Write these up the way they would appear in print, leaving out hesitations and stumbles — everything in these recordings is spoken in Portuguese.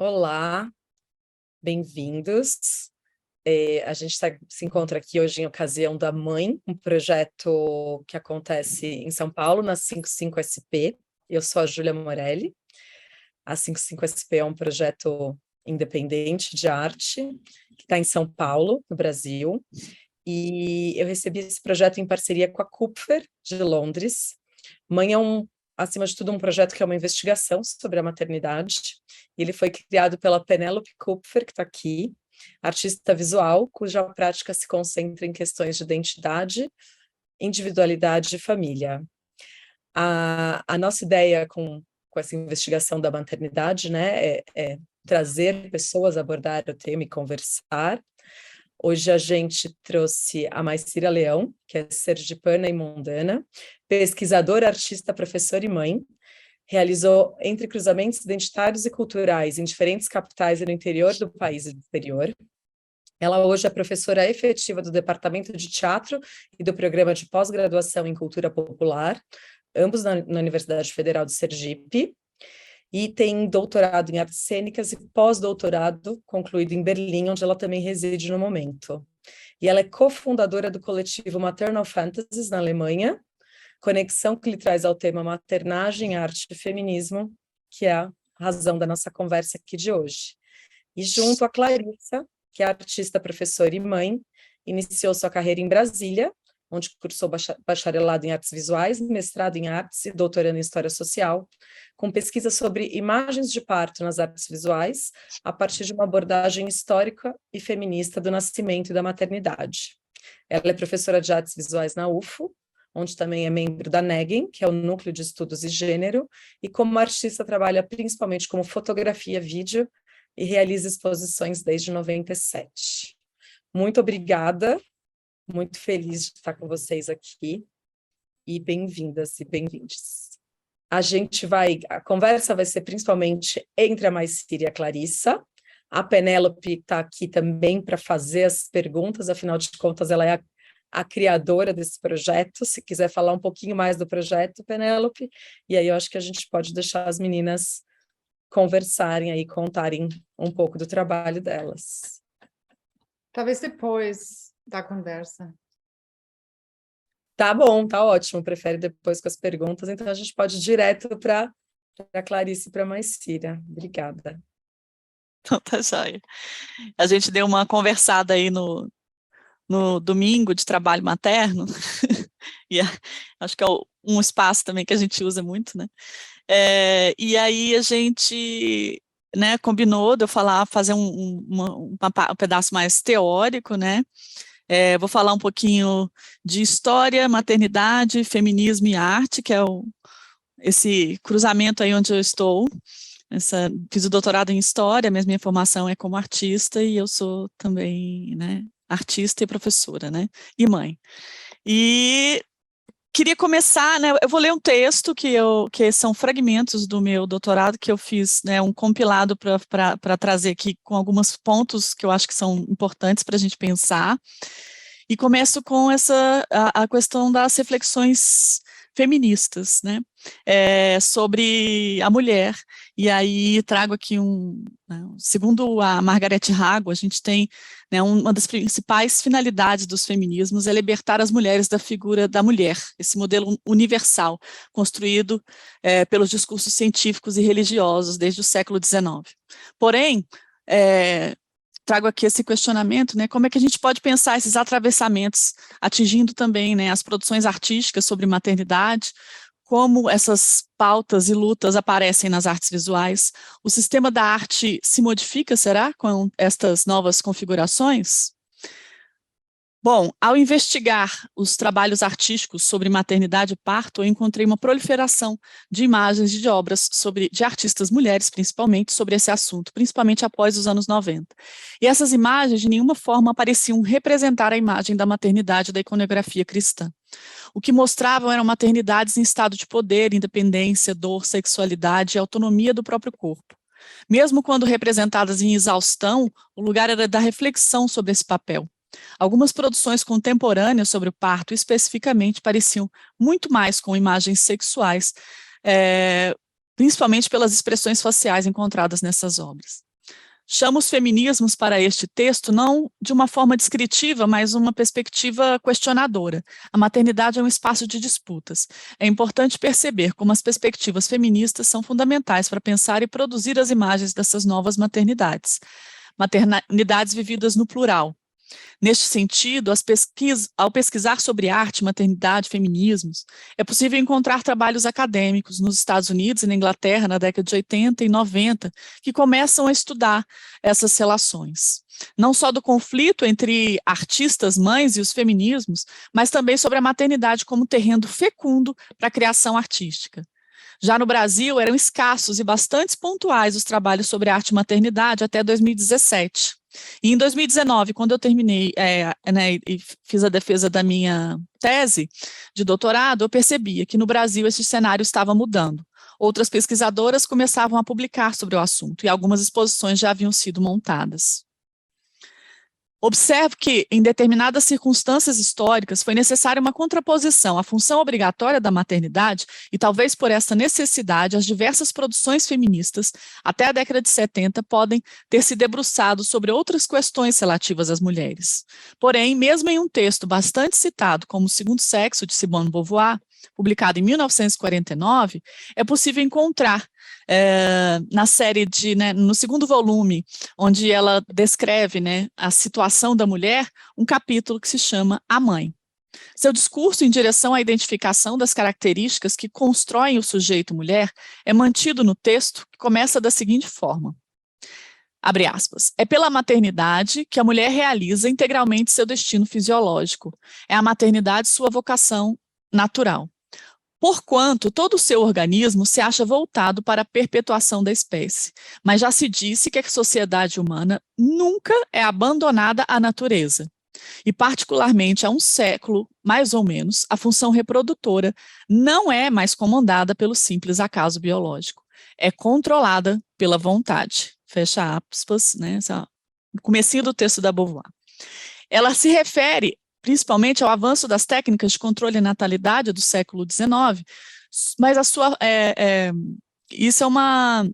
Olá, bem-vindos. A gente se encontra aqui hoje em ocasião da Mãe, um projeto que acontece em São Paulo, na 55SP. Eu sou a Júlia Morelli. A 55SP é um projeto independente de arte que está em São Paulo, no Brasil. E eu recebi esse projeto em parceria com a Kupfer, de Londres. Mãe é acima de tudo, um projeto que é uma investigação sobre a maternidade. Ele foi criado pela Penélope Kupfer, que está aqui, artista visual, cuja prática se concentra em questões de identidade, individualidade e família. A nossa ideia com essa investigação da maternidade, né, é trazer pessoas a abordar o tema e conversar. Hoje a gente trouxe a Maicira Leão, que é sergipana e mundana, pesquisadora, artista, professora e mãe. Realizou entrecruzamentos identitários e culturais em diferentes capitais e no interior do país e do exterior. Ela hoje é professora efetiva do Departamento de Teatro e do Programa de Pós-Graduação em Cultura Popular, ambos na Universidade Federal de Sergipe, e tem doutorado em artes cênicas e pós-doutorado concluído em Berlim, onde ela também reside no momento. E ela é cofundadora do coletivo Maternal Fantasies, na Alemanha, conexão que lhe traz ao tema maternagem, arte e feminismo, que é a razão da nossa conversa aqui de hoje. E junto a Clarissa, que é artista, professora e mãe, iniciou sua carreira em Brasília, onde cursou bacharelado em artes visuais, mestrado em artes e doutorando em história social, com pesquisa sobre imagens de parto nas artes visuais, a partir de uma abordagem histórica e feminista do nascimento e da maternidade. Ela é professora de artes visuais na UFO, onde também é membro da NEGEM, que é o Núcleo de Estudos e Gênero, e como artista trabalha principalmente como fotografia, vídeo, e realiza exposições desde 97. Muito obrigada, muito feliz de estar com vocês aqui, e bem-vindas e bem-vindos. A conversa vai ser principalmente entre a Maicira e a Clarissa. A Penélope está aqui também para fazer as perguntas, afinal de contas, ela é a criadora desse projeto. Se quiser falar um pouquinho mais do projeto, Penélope, e aí eu acho que a gente pode deixar as meninas conversarem aí, contarem um pouco do trabalho delas. Talvez depois da conversa. Tá bom, tá ótimo. Prefere depois com as perguntas, então a gente pode ir direto para a Clarice e para a Maicira. Obrigada. Então tá joia. A gente deu uma conversada aí no domingo de trabalho materno, e acho que é um espaço também que a gente usa muito, né? E aí a gente, né, combinou de eu fazer um pedaço mais teórico, né? Vou falar um pouquinho de história, maternidade, feminismo e arte, que é esse cruzamento aí onde eu estou. Fiz o doutorado em História, mas minha formação é como artista, e eu sou também, né, artista e professora, né, e mãe. E queria começar, né, eu vou ler um texto que são fragmentos do meu doutorado, que eu fiz, né, um compilado para trazer aqui com alguns pontos que eu acho que são importantes para a gente pensar. E começo com a questão das reflexões feministas, né, sobre a mulher. E aí trago aqui segundo a Margaret Hago, a gente tem, né, uma das principais finalidades dos feminismos é libertar as mulheres da figura da mulher, esse modelo universal, construído pelos discursos científicos e religiosos desde o século XIX. Porém, trago aqui esse questionamento, né, como é que a gente pode pensar esses atravessamentos, atingindo também, né, as produções artísticas sobre maternidade, como essas pautas e lutas aparecem nas artes visuais. O sistema da arte se modifica, será, com estas novas configurações? Bom, ao investigar os trabalhos artísticos sobre maternidade e parto, eu encontrei uma proliferação de imagens e de obras de artistas mulheres, principalmente, sobre esse assunto, principalmente após os anos 90. E essas imagens, de nenhuma forma, pareciam representar a imagem da maternidade da iconografia cristã. O que mostravam eram maternidades em estado de poder, independência, dor, sexualidade e autonomia do próprio corpo. Mesmo quando representadas em exaustão, o lugar era da reflexão sobre esse papel. Algumas produções contemporâneas sobre o parto, especificamente, pareciam muito mais com imagens sexuais, principalmente pelas expressões faciais encontradas nessas obras. chamo os feminismos para este texto não de uma forma descritiva, mas uma perspectiva questionadora. A maternidade é um espaço de disputas. É importante perceber como as perspectivas feministas são fundamentais para pensar e produzir as imagens dessas novas maternidades. Maternidades vividas no plural. Neste sentido, ao pesquisar sobre arte, maternidade, feminismos, é possível encontrar trabalhos acadêmicos nos Estados Unidos e na Inglaterra, na década de 80 e 90, que começam a estudar essas relações. Não só do conflito entre artistas, mães e os feminismos, mas também sobre a maternidade como terreno fecundo para a criação artística. Já no Brasil, eram escassos e bastante pontuais os trabalhos sobre arte e maternidade até 2017. E em 2019, quando eu terminei e fiz a defesa da minha tese de doutorado, eu percebia que no Brasil esse cenário estava mudando. Outras pesquisadoras começavam a publicar sobre o assunto e algumas exposições já haviam sido montadas. Observe que, em determinadas circunstâncias históricas, foi necessária uma contraposição à função obrigatória da maternidade e, talvez por essa necessidade, as diversas produções feministas, até a década de 70, podem ter se debruçado sobre outras questões relativas às mulheres. Porém, mesmo em um texto bastante citado como O Segundo Sexo, de Simone de Beauvoir, publicado em 1949, é possível encontrar na série no segundo volume, onde ela descreve a situação da mulher, um capítulo que se chama A Mãe. Seu discurso em direção à identificação das características que constroem o sujeito mulher é mantido no texto, que começa da seguinte forma. Abre aspas, é pela maternidade que a mulher realiza integralmente seu destino fisiológico. É a maternidade sua vocação natural. Porquanto todo o seu organismo se acha voltado para a perpetuação da espécie, mas já se disse que a sociedade humana nunca é abandonada à natureza. E particularmente há um século, mais ou menos, a função reprodutora não é mais comandada pelo simples acaso biológico, é controlada pela vontade. Fecha aspas, no comecinho do texto da Beauvoir. Ela se refere principalmente ao avanço das técnicas de controle de natalidade do século XIX, mas isso é uma...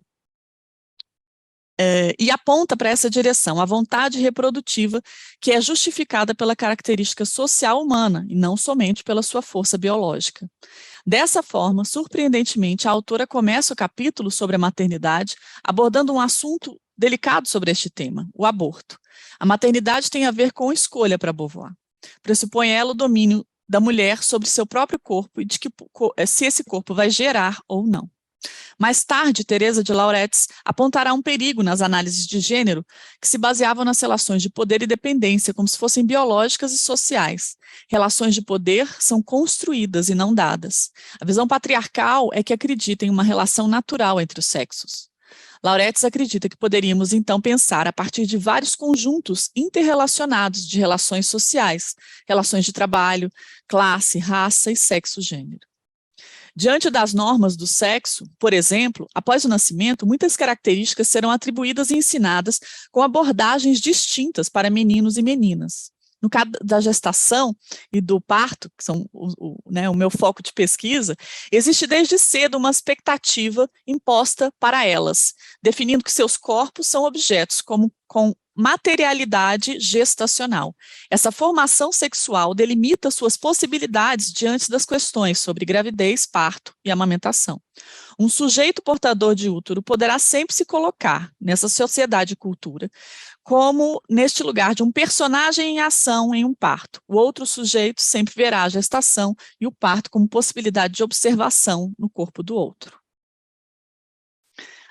e aponta para essa direção, a vontade reprodutiva, que é justificada pela característica social humana, e não somente pela sua força biológica. Dessa forma, surpreendentemente, a autora começa o capítulo sobre a maternidade, abordando um assunto delicado sobre este tema, o aborto. A maternidade tem a ver com escolha para Beauvoir. Pressupõe ela o domínio da mulher sobre seu próprio corpo e de se esse corpo vai gerar ou não. Mais tarde, Teresa de Lauretis apontará um perigo nas análises de gênero que se baseavam nas relações de poder e dependência como se fossem biológicas e sociais. Relações de poder são construídas e não dadas. A visão patriarcal é que acredita em uma relação natural entre os sexos. Lauretis acredita que poderíamos, então, pensar a partir de vários conjuntos interrelacionados de relações sociais, relações de trabalho, classe, raça e sexo-gênero. Diante das normas do sexo, por exemplo, após o nascimento, muitas características serão atribuídas e ensinadas com abordagens distintas para meninos e meninas. No caso da gestação e do parto, que são o meu foco de pesquisa, existe desde cedo uma expectativa imposta para elas, definindo que seus corpos são objetos com materialidade gestacional. Essa formação sexual delimita suas possibilidades diante das questões sobre gravidez, parto e amamentação. Um sujeito portador de útero poderá sempre se colocar nessa sociedade e cultura como neste lugar de um personagem em ação em um parto. O outro sujeito sempre verá a gestação e o parto como possibilidade de observação no corpo do outro.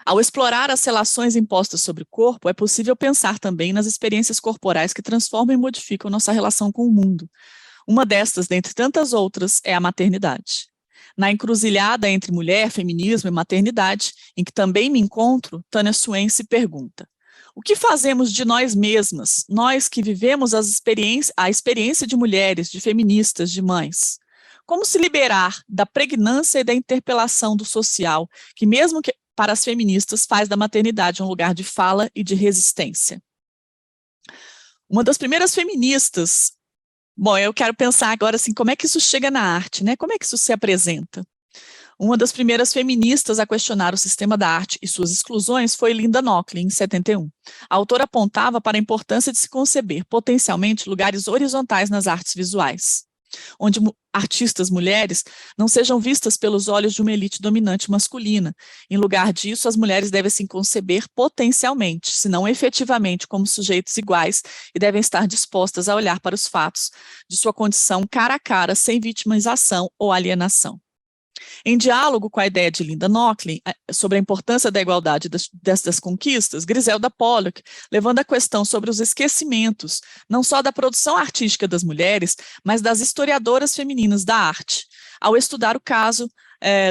Ao explorar as relações impostas sobre o corpo, é possível pensar também nas experiências corporais que transformam e modificam nossa relação com o mundo. Uma destas, dentre tantas outras, é a maternidade. Na encruzilhada entre mulher, feminismo e maternidade, em que também me encontro, Tânia Swain se pergunta: o que fazemos de nós mesmas, nós que vivemos a experiência de mulheres, de feministas, de mães? Como se liberar da pregnância e da interpelação do social, que mesmo que para as feministas faz da maternidade um lugar de fala e de resistência? Uma das primeiras feministas, bom, eu quero pensar agora assim, como é que isso chega na arte, né? Como é que isso se apresenta? Uma das primeiras feministas a questionar o sistema da arte e suas exclusões foi Linda Nochlin, em 71. A autora apontava para a importância de se conceber potencialmente lugares horizontais nas artes visuais, onde artistas mulheres não sejam vistas pelos olhos de uma elite dominante masculina. Em lugar disso, as mulheres devem se conceber potencialmente, se não efetivamente, como sujeitos iguais, e devem estar dispostas a olhar para os fatos de sua condição cara a cara, sem vitimização ou alienação. Em diálogo com a ideia de Linda Nochlin sobre a importância da igualdade das conquistas, Griselda Pollock, levando a questão sobre os esquecimentos, não só da produção artística das mulheres, mas das historiadoras femininas da arte, ao estudar o caso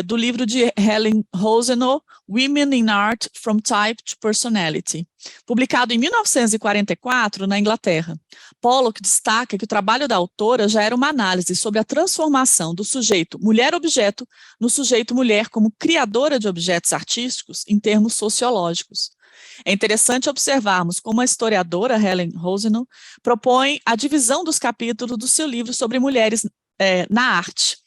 do livro de Helen Rosenow, Women in Art from Type to Personality, publicado em 1944 na Inglaterra. Pollock destaca que o trabalho da autora já era uma análise sobre a transformação do sujeito mulher-objeto no sujeito mulher como criadora de objetos artísticos em termos sociológicos. É interessante observarmos como a historiadora Helen Rosenow propõe a divisão dos capítulos do seu livro sobre mulheres na arte.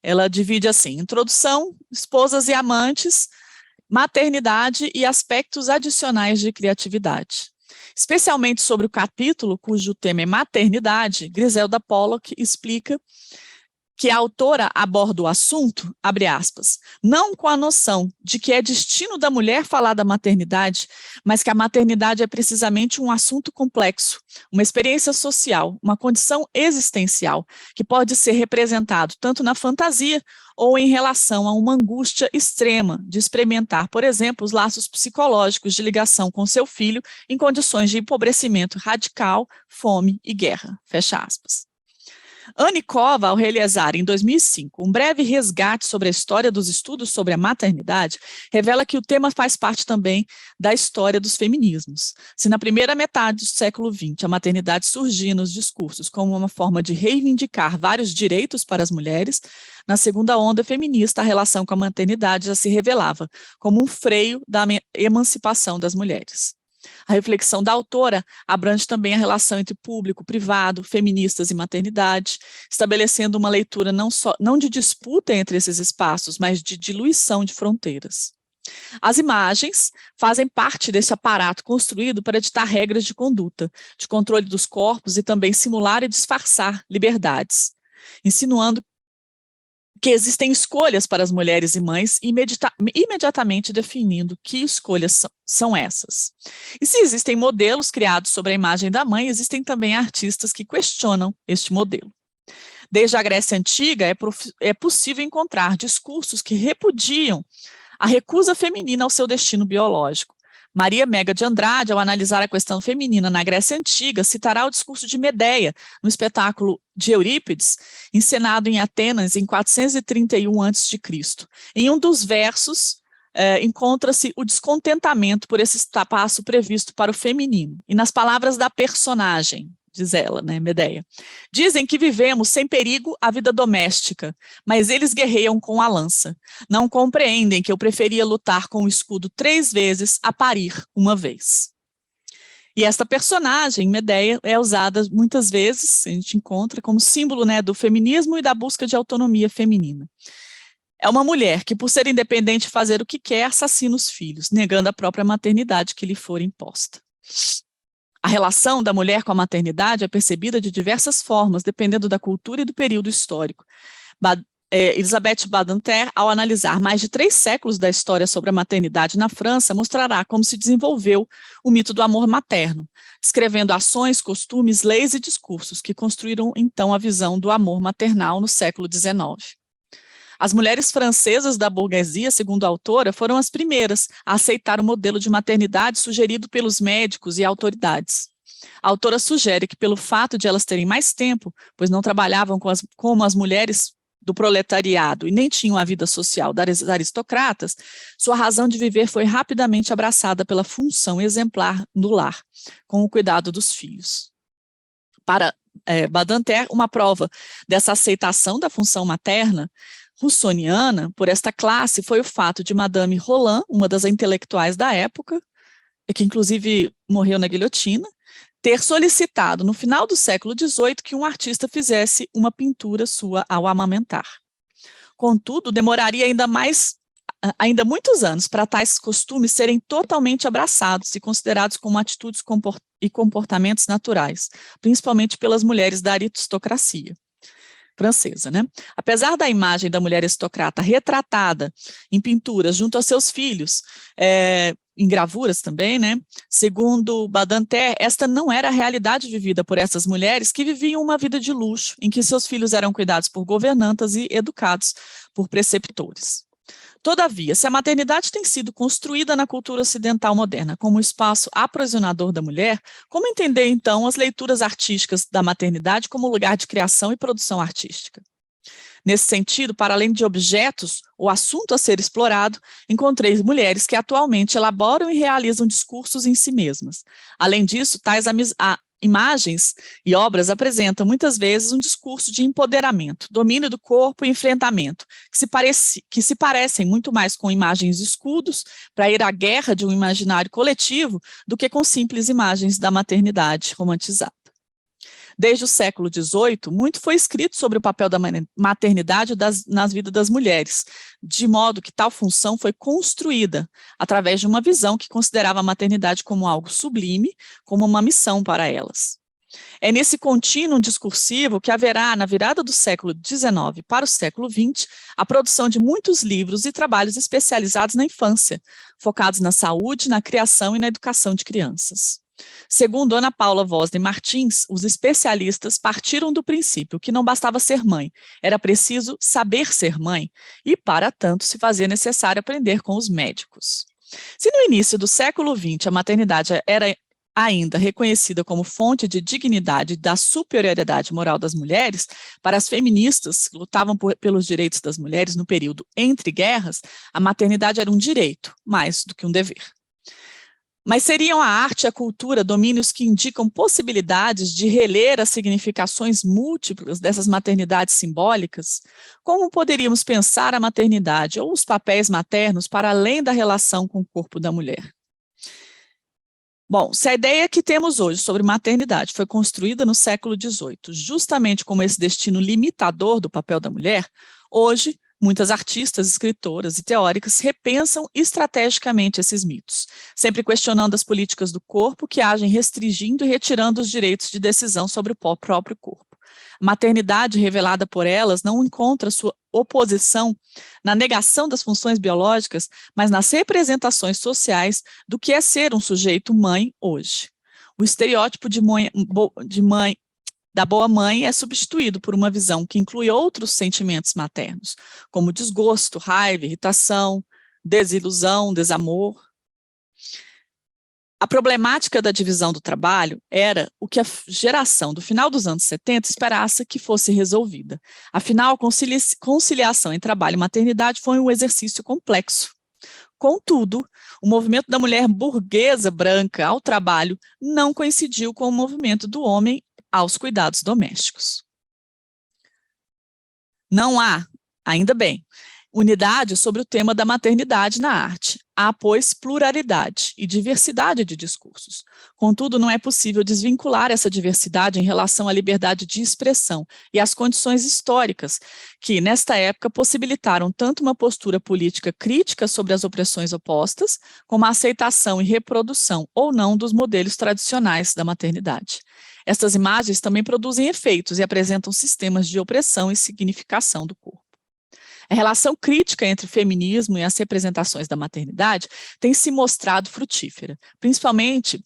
Ela divide assim: introdução, esposas e amantes, maternidade e aspectos adicionais de criatividade. Especialmente sobre o capítulo cujo tema é maternidade, Griselda Pollock explica que a autora aborda o assunto, abre aspas, não com a noção de que é destino da mulher falar da maternidade, mas que a maternidade é precisamente um assunto complexo, uma experiência social, uma condição existencial, que pode ser representado tanto na fantasia ou em relação a uma angústia extrema de experimentar, por exemplo, os laços psicológicos de ligação com seu filho em condições de empobrecimento radical, fome e guerra, fecha aspas. Anne Kova, ao realizar em 2005 um breve resgate sobre a história dos estudos sobre a maternidade, revela que o tema faz parte também da história dos feminismos. Se na primeira metade do século XX a maternidade surgia nos discursos como uma forma de reivindicar vários direitos para as mulheres, na segunda onda feminista a relação com a maternidade já se revelava como um freio da emancipação das mulheres. A reflexão da autora abrange também a relação entre público, privado, feministas e maternidade, estabelecendo uma leitura não de disputa entre esses espaços, mas de diluição de fronteiras. As imagens fazem parte desse aparato construído para ditar regras de conduta, de controle dos corpos e também simular e disfarçar liberdades, insinuando que existem escolhas para as mulheres e mães, imediatamente definindo que escolhas são essas. E se existem modelos criados sobre a imagem da mãe, existem também artistas que questionam este modelo. Desde a Grécia Antiga, é possível encontrar discursos que repudiam a recusa feminina ao seu destino biológico. Maria Mega de Andrade, ao analisar a questão feminina na Grécia Antiga, citará o discurso de Medeia, no espetáculo de Eurípides, encenado em Atenas em 431 a.C. Em um dos versos, encontra-se o descontentamento por esse espaço previsto para o feminino. E nas palavras da personagem, diz ela, Medeia, dizem que vivemos sem perigo a vida doméstica, mas eles guerreiam com a lança. Não compreendem que eu preferia lutar com o escudo 3 vezes a parir uma vez. E esta personagem, Medeia, é usada muitas vezes, a gente encontra como símbolo do feminismo e da busca de autonomia feminina. É uma mulher que, por ser independente e fazer o que quer, assassina os filhos, negando a própria maternidade que lhe for imposta. A relação da mulher com a maternidade é percebida de diversas formas, dependendo da cultura e do período histórico. Elisabeth Badinter, ao analisar mais de 3 séculos da história sobre a maternidade na França, mostrará como se desenvolveu o mito do amor materno, descrevendo ações, costumes, leis e discursos que construíram então a visão do amor maternal no século XIX. As mulheres francesas da burguesia, segundo a autora, foram as primeiras a aceitar o modelo de maternidade sugerido pelos médicos e autoridades. A autora sugere que, pelo fato de elas terem mais tempo, pois não trabalhavam como as mulheres do proletariado e nem tinham a vida social das aristocratas, sua razão de viver foi rapidamente abraçada pela função exemplar no lar, com o cuidado dos filhos. Para Badinter, uma prova dessa aceitação da função materna russoniana por esta classe foi o fato de Madame Roland, uma das intelectuais da época, que inclusive morreu na guilhotina, ter solicitado no final do século XVIII que um artista fizesse uma pintura sua ao amamentar. Contudo, demoraria ainda muitos anos para tais costumes serem totalmente abraçados e considerados como atitudes e comportamentos naturais, principalmente pelas mulheres da aristocracia francesa, né? Apesar da imagem da mulher aristocrata retratada em pinturas junto aos seus filhos, em gravuras também, né? Segundo Badinter, esta não era a realidade vivida por essas mulheres que viviam uma vida de luxo, em que seus filhos eram cuidados por governantas e educados por preceptores. Todavia, se a maternidade tem sido construída na cultura ocidental moderna como espaço aprisionador da mulher, como entender, então, as leituras artísticas da maternidade como lugar de criação e produção artística? Nesse sentido, para além de objetos, o assunto a ser explorado, encontrei mulheres que atualmente elaboram e realizam discursos em si mesmas. Além disso, tais imagens e obras apresentam muitas vezes um discurso de empoderamento, domínio do corpo e enfrentamento, que se parecem muito mais com imagens de escudos para ir à guerra de um imaginário coletivo do que com simples imagens da maternidade romantizada. Desde o século XVIII, muito foi escrito sobre o papel da maternidade nas vidas das mulheres, de modo que tal função foi construída através de uma visão que considerava a maternidade como algo sublime, como uma missão para elas. É nesse contínuo discursivo que haverá, na virada do século XIX para o século XX, a produção de muitos livros e trabalhos especializados na infância, focados na saúde, na criação e na educação de crianças. Segundo Ana Paula Wosner Martins, os especialistas partiram do princípio que não bastava ser mãe, era preciso saber ser mãe e, para tanto, se fazia necessário aprender com os médicos. Se no início do século XX a maternidade era ainda reconhecida como fonte de dignidade da superioridade moral das mulheres, para as feministas que lutavam pelos direitos das mulheres no período entre guerras, a maternidade era um direito, mais do que um dever. Mas seriam a arte e a cultura domínios que indicam possibilidades de reler as significações múltiplas dessas maternidades simbólicas? Como poderíamos pensar a maternidade ou os papéis maternos para além da relação com o corpo da mulher? Bom, se a ideia que temos hoje sobre maternidade foi construída no século XVIII, justamente como esse destino limitador do papel da mulher, hoje, muitas artistas, escritoras e teóricas repensam estrategicamente esses mitos, sempre questionando as políticas do corpo que agem restringindo e retirando os direitos de decisão sobre o próprio corpo. A maternidade revelada por elas não encontra sua oposição na negação das funções biológicas, mas nas representações sociais do que é ser um sujeito mãe hoje. O estereótipo da boa mãe é substituído por uma visão que inclui outros sentimentos maternos, como desgosto, raiva, irritação, desilusão, desamor. A problemática da divisão do trabalho era o que a geração do final dos anos 70 esperasse que fosse resolvida. Afinal, a conciliação entre trabalho e maternidade foi um exercício complexo. Contudo, o movimento da mulher burguesa branca ao trabalho não coincidiu com o movimento do homem aos cuidados domésticos. Não há, ainda bem, unidade sobre o tema da maternidade na arte. Há, pois, pluralidade e diversidade de discursos. Contudo, não é possível desvincular essa diversidade em relação à liberdade de expressão e às condições históricas que, nesta época, possibilitaram tanto uma postura política crítica sobre as opressões opostas, como a aceitação e reprodução ou não dos modelos tradicionais da maternidade. Estas imagens também produzem efeitos e apresentam sistemas de opressão e significação do corpo. A relação crítica entre o feminismo e as representações da maternidade tem se mostrado frutífera, principalmente,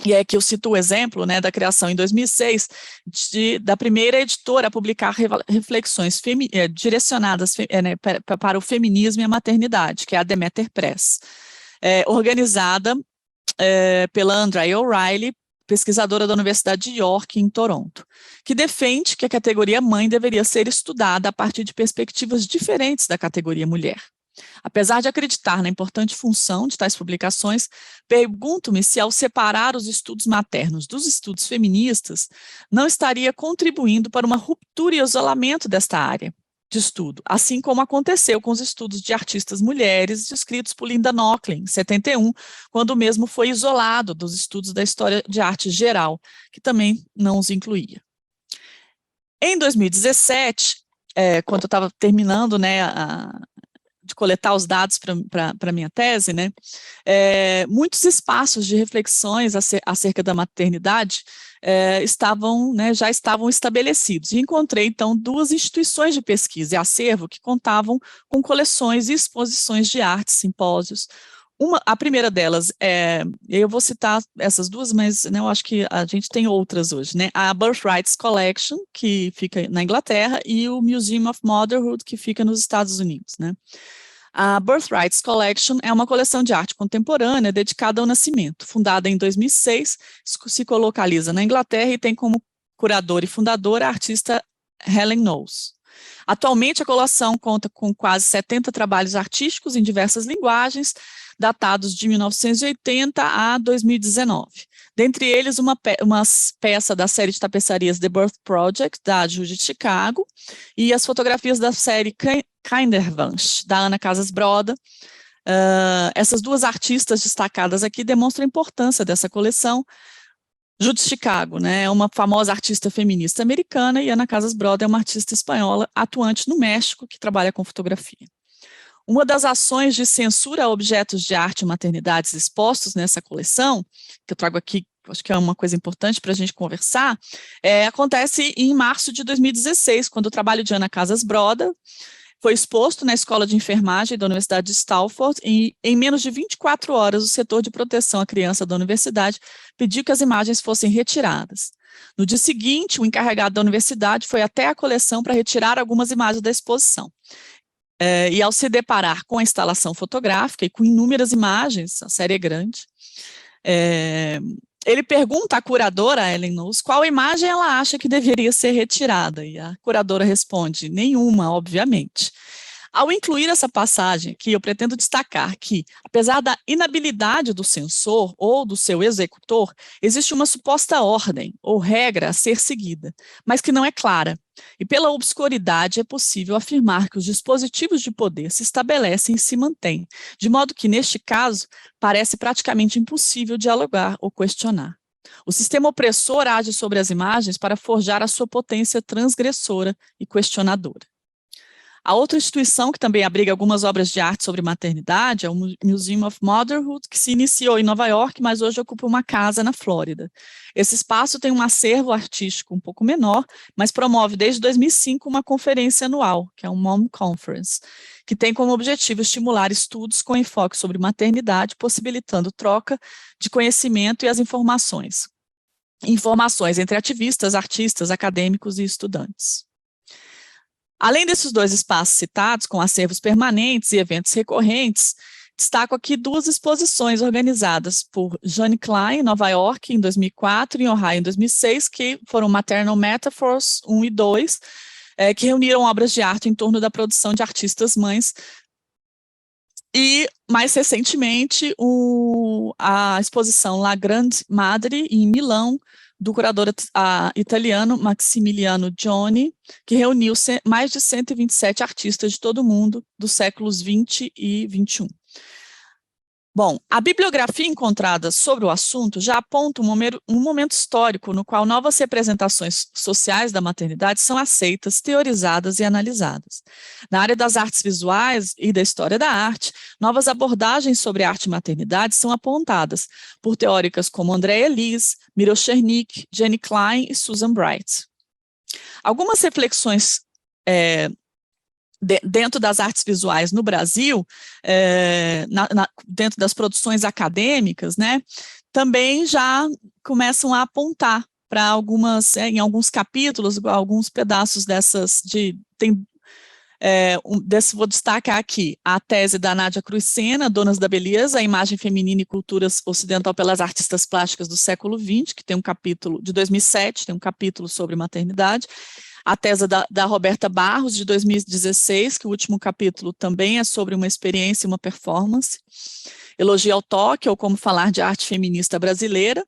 e é que eu cito o exemplo, né, da criação em 2006 da primeira editora a publicar reflexões direcionadas para o feminismo e a maternidade, que é a Demeter Press, organizada pela Andrea O'Reilly, pesquisadora da Universidade de York, em Toronto, que defende que a categoria mãe deveria ser estudada a partir de perspectivas diferentes da categoria mulher. Apesar de acreditar na importante função de tais publicações, pergunto-me se, ao separar os estudos maternos dos estudos feministas, não estaria contribuindo para uma ruptura e isolamento desta área de estudo, assim como aconteceu com os estudos de artistas mulheres descritos por Linda Nochlin, em 71, quando o mesmo foi isolado dos estudos da história de arte geral, que também não os incluía. Em 2017, quando eu estava terminando, né, de coletar os dados para a minha tese, né, muitos espaços de reflexões acerca da maternidade já estavam estabelecidos. E encontrei, então, 2 instituições de pesquisa e acervo que contavam com coleções e exposições de arte, simpósios. A primeira delas, eu vou citar essas 2, mas né, eu acho que a gente tem outras hoje, né? A Birthrights Collection, que fica na Inglaterra, e o Museum of Motherhood, que fica nos Estados Unidos, né? A Birthrights Collection é uma coleção de arte contemporânea dedicada ao nascimento. Fundada em 2006, se localiza na Inglaterra e tem como curadora e fundadora a artista Helen Knowles. Atualmente, a coleção conta com quase 70 trabalhos artísticos em diversas linguagens, datados de 1980 a 2019. Dentre eles, uma peça da série de tapeçarias The Birth Project, da Judith Chicago, e as fotografias da série Kinderwunsch, da Ana Casas Broda. Essas 2 artistas destacadas aqui demonstram a importância dessa coleção. Judith Chicago, né, é uma famosa artista feminista americana, e Ana Casas Broda é uma artista espanhola atuante no México, que trabalha com fotografia. Uma das ações de censura a objetos de arte e maternidades expostos nessa coleção, que eu trago aqui, acho que é uma coisa importante para a gente conversar, acontece em março de 2016, quando o trabalho de Ana Casas Broda foi exposto na Escola de Enfermagem da Universidade de Stanford, e em menos de 24 horas o setor de proteção à criança da universidade pediu que as imagens fossem retiradas. No dia seguinte, o encarregado da universidade foi até a coleção para retirar algumas imagens da exposição. E ao se deparar com a instalação fotográfica e com inúmeras imagens, a série é grande, ele pergunta à curadora, Helen Knowles, qual imagem ela acha que deveria ser retirada, e a curadora responde, nenhuma, obviamente. Ao incluir essa passagem aqui, eu pretendo destacar que, apesar da inabilidade do censor ou do seu executor, existe uma suposta ordem ou regra a ser seguida, mas que não é clara. E pela obscuridade é possível afirmar que os dispositivos de poder se estabelecem e se mantêm, de modo que, neste caso, parece praticamente impossível dialogar ou questionar. O sistema opressor age sobre as imagens para forjar a sua potência transgressora e questionadora. A outra instituição que também abriga algumas obras de arte sobre maternidade é o Museum of Motherhood, que se iniciou em Nova York, mas hoje ocupa uma casa na Flórida. Esse espaço tem um acervo artístico um pouco menor, mas promove desde 2005 uma conferência anual, que é o Mom Conference, que tem como objetivo estimular estudos com enfoque sobre maternidade, possibilitando troca de conhecimento e as informações entre ativistas, artistas, acadêmicos e estudantes. Além desses 2 espaços citados, com acervos permanentes e eventos recorrentes, destaco aqui 2 exposições organizadas por Jane Klein, em Nova York, em 2004, e em Ohio, em 2006, que foram Maternal Metaphors 1 e 2, que reuniram obras de arte em torno da produção de artistas mães. E, mais recentemente, a exposição La Grande Madre, em Milão, do curador italiano Maximiliano Gioni, que reuniu mais de 127 artistas de todo o mundo dos séculos 20 e 21. Bom, a bibliografia encontrada sobre o assunto já aponta um momento histórico no qual novas representações sociais da maternidade são aceitas, teorizadas e analisadas. Na área das artes visuais e da história da arte, novas abordagens sobre arte e maternidade são apontadas por teóricas como Andrea Elis, Miro Chernik, Jenny Klein e Susan Bright. Algumas reflexões dentro das artes visuais no Brasil, dentro das produções acadêmicas, né, também já começam a apontar para em alguns capítulos, alguns pedaços vou destacar aqui a tese da Nádia Cruz Sena, Donas da Beleza, a imagem feminina e cultura ocidental pelas artistas plásticas do século XX, que tem um capítulo, de 2007, tem um capítulo sobre maternidade. A tese da Roberta Barros, de 2016, que o último capítulo também é sobre uma experiência e uma performance. Elogio ao Toque, ou Como Falar de Arte Feminista Brasileira.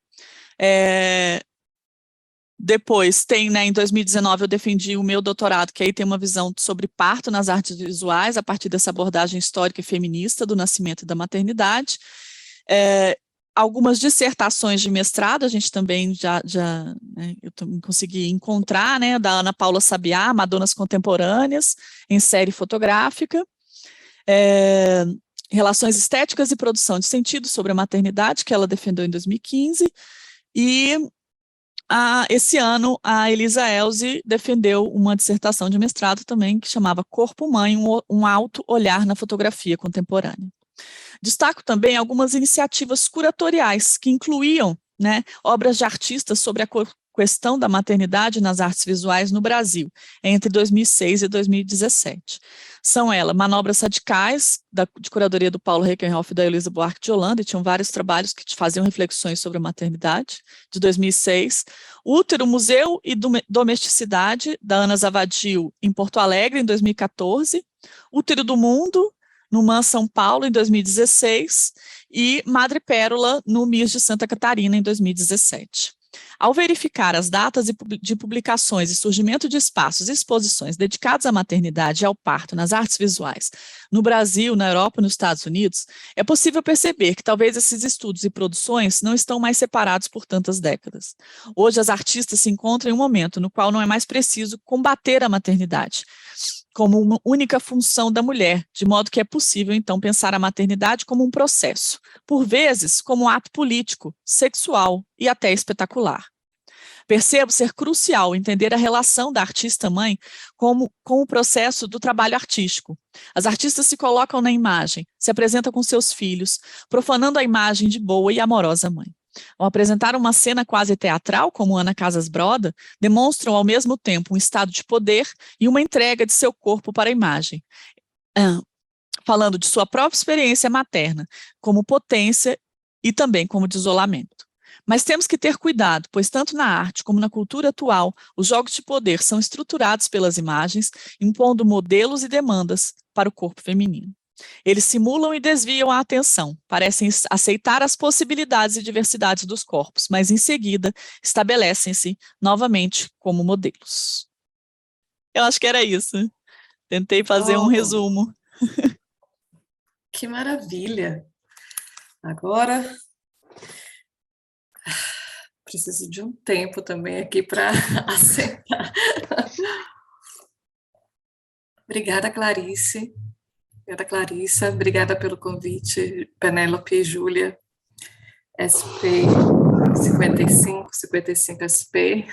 Depois tem, em 2019, eu defendi o meu doutorado, que aí tem uma visão sobre parto nas artes visuais, a partir dessa abordagem histórica e feminista do nascimento e da maternidade. algumas dissertações de mestrado, a gente também né, eu consegui encontrar, né, da Ana Paula Sabiá, Madonas Contemporâneas, em série fotográfica, Relações Estéticas e Produção de Sentido sobre a Maternidade, que ela defendeu em 2015, e esse ano a Elisa Elze defendeu uma dissertação de mestrado também, que chamava Corpo-Mãe, um alto olhar na fotografia contemporânea. Destaco também algumas iniciativas curatoriais que incluíam, né, obras de artistas sobre a questão da maternidade nas artes visuais no Brasil, entre 2006 e 2017. São elas Manobras Radicais, de curadoria do Paulo Reckenhoff e da Heloísa Buarque de Holanda, e tinham vários trabalhos que faziam reflexões sobre a maternidade, de 2006. Útero, Museu e Domesticidade, da Ana Zavadil, em Porto Alegre, em 2014. Útero do Mundo, no MAN São Paulo, em 2016, e Madre Pérola, no MIS de Santa Catarina, em 2017. Ao verificar as datas de publicações e surgimento de espaços e exposições dedicados à maternidade e ao parto nas artes visuais no Brasil, na Europa e nos Estados Unidos, é possível perceber que talvez esses estudos e produções não estão mais separados por tantas décadas. Hoje, as artistas se encontram em um momento no qual não é mais preciso combater a maternidade como uma única função da mulher, de modo que é possível, então, pensar a maternidade como um processo, por vezes como um ato político, sexual e até espetacular. Percebo ser crucial entender a relação da artista-mãe com o processo do trabalho artístico. As artistas se colocam na imagem, se apresentam com seus filhos, profanando a imagem de boa e amorosa mãe. Ao apresentar uma cena quase teatral, como Ana Casas Broda, demonstram ao mesmo tempo um estado de poder e uma entrega de seu corpo para a imagem, falando de sua própria experiência materna, como potência e também como de isolamento. Mas temos que ter cuidado, pois tanto na arte como na cultura atual, os jogos de poder são estruturados pelas imagens, impondo modelos e demandas para o corpo feminino. Eles simulam e desviam a atenção, parecem aceitar as possibilidades e diversidades dos corpos, mas em seguida estabelecem-se novamente como modelos. Eu acho que era isso. Tentei fazer um resumo. Que maravilha! Agora, preciso de um tempo também aqui para aceitar. Obrigada, Clarice. Obrigada, Clarissa. Obrigada pelo convite, Penélope e Júlia. SP 55 SP.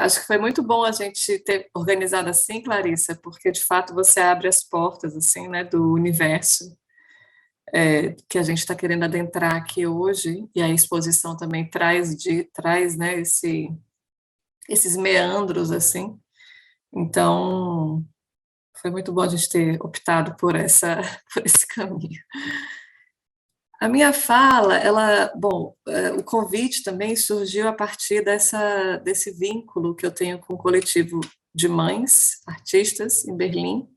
Acho que foi muito bom a gente ter organizado assim, Clarissa, porque, de fato, você abre as portas assim, né, do universo que a gente está querendo adentrar aqui hoje, e a exposição também traz né, esses meandros, assim. Então, foi muito bom a gente ter optado por esse caminho. A minha fala, o convite também surgiu a partir desse vínculo que eu tenho com o coletivo de mães artistas em Berlim,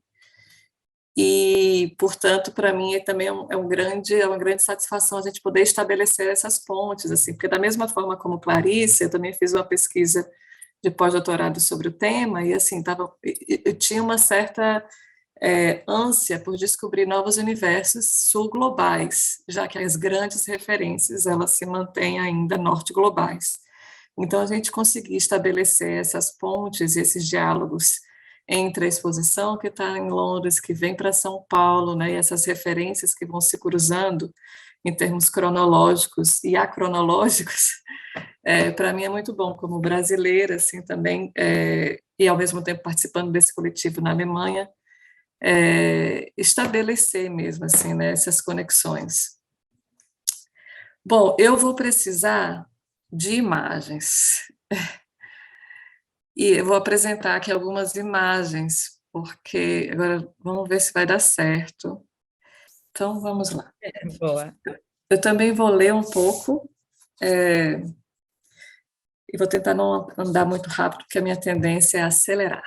e, portanto, para mim também é uma grande satisfação a gente poder estabelecer essas pontes, assim, porque da mesma forma como Clarice, eu também fiz uma pesquisa de pós-doutorado sobre o tema, e assim, eu tinha uma certa ânsia por descobrir novos universos sul-globais, já que as grandes referências, elas se mantêm ainda norte-globais. Então, a gente conseguir estabelecer essas pontes e esses diálogos entre a exposição que está em Londres, que vem para São Paulo, né, e essas referências que vão se cruzando em termos cronológicos e acronológicos, para mim é muito bom, como brasileira, assim, também, e ao mesmo tempo participando desse coletivo na Alemanha, estabelecer mesmo, assim, né, essas conexões. Bom, eu vou precisar de imagens, e eu vou apresentar aqui algumas imagens, porque agora vamos ver se vai dar certo. Então, vamos lá. Boa. Eu também vou ler um pouco, e vou tentar não andar muito rápido, porque a minha tendência é acelerar.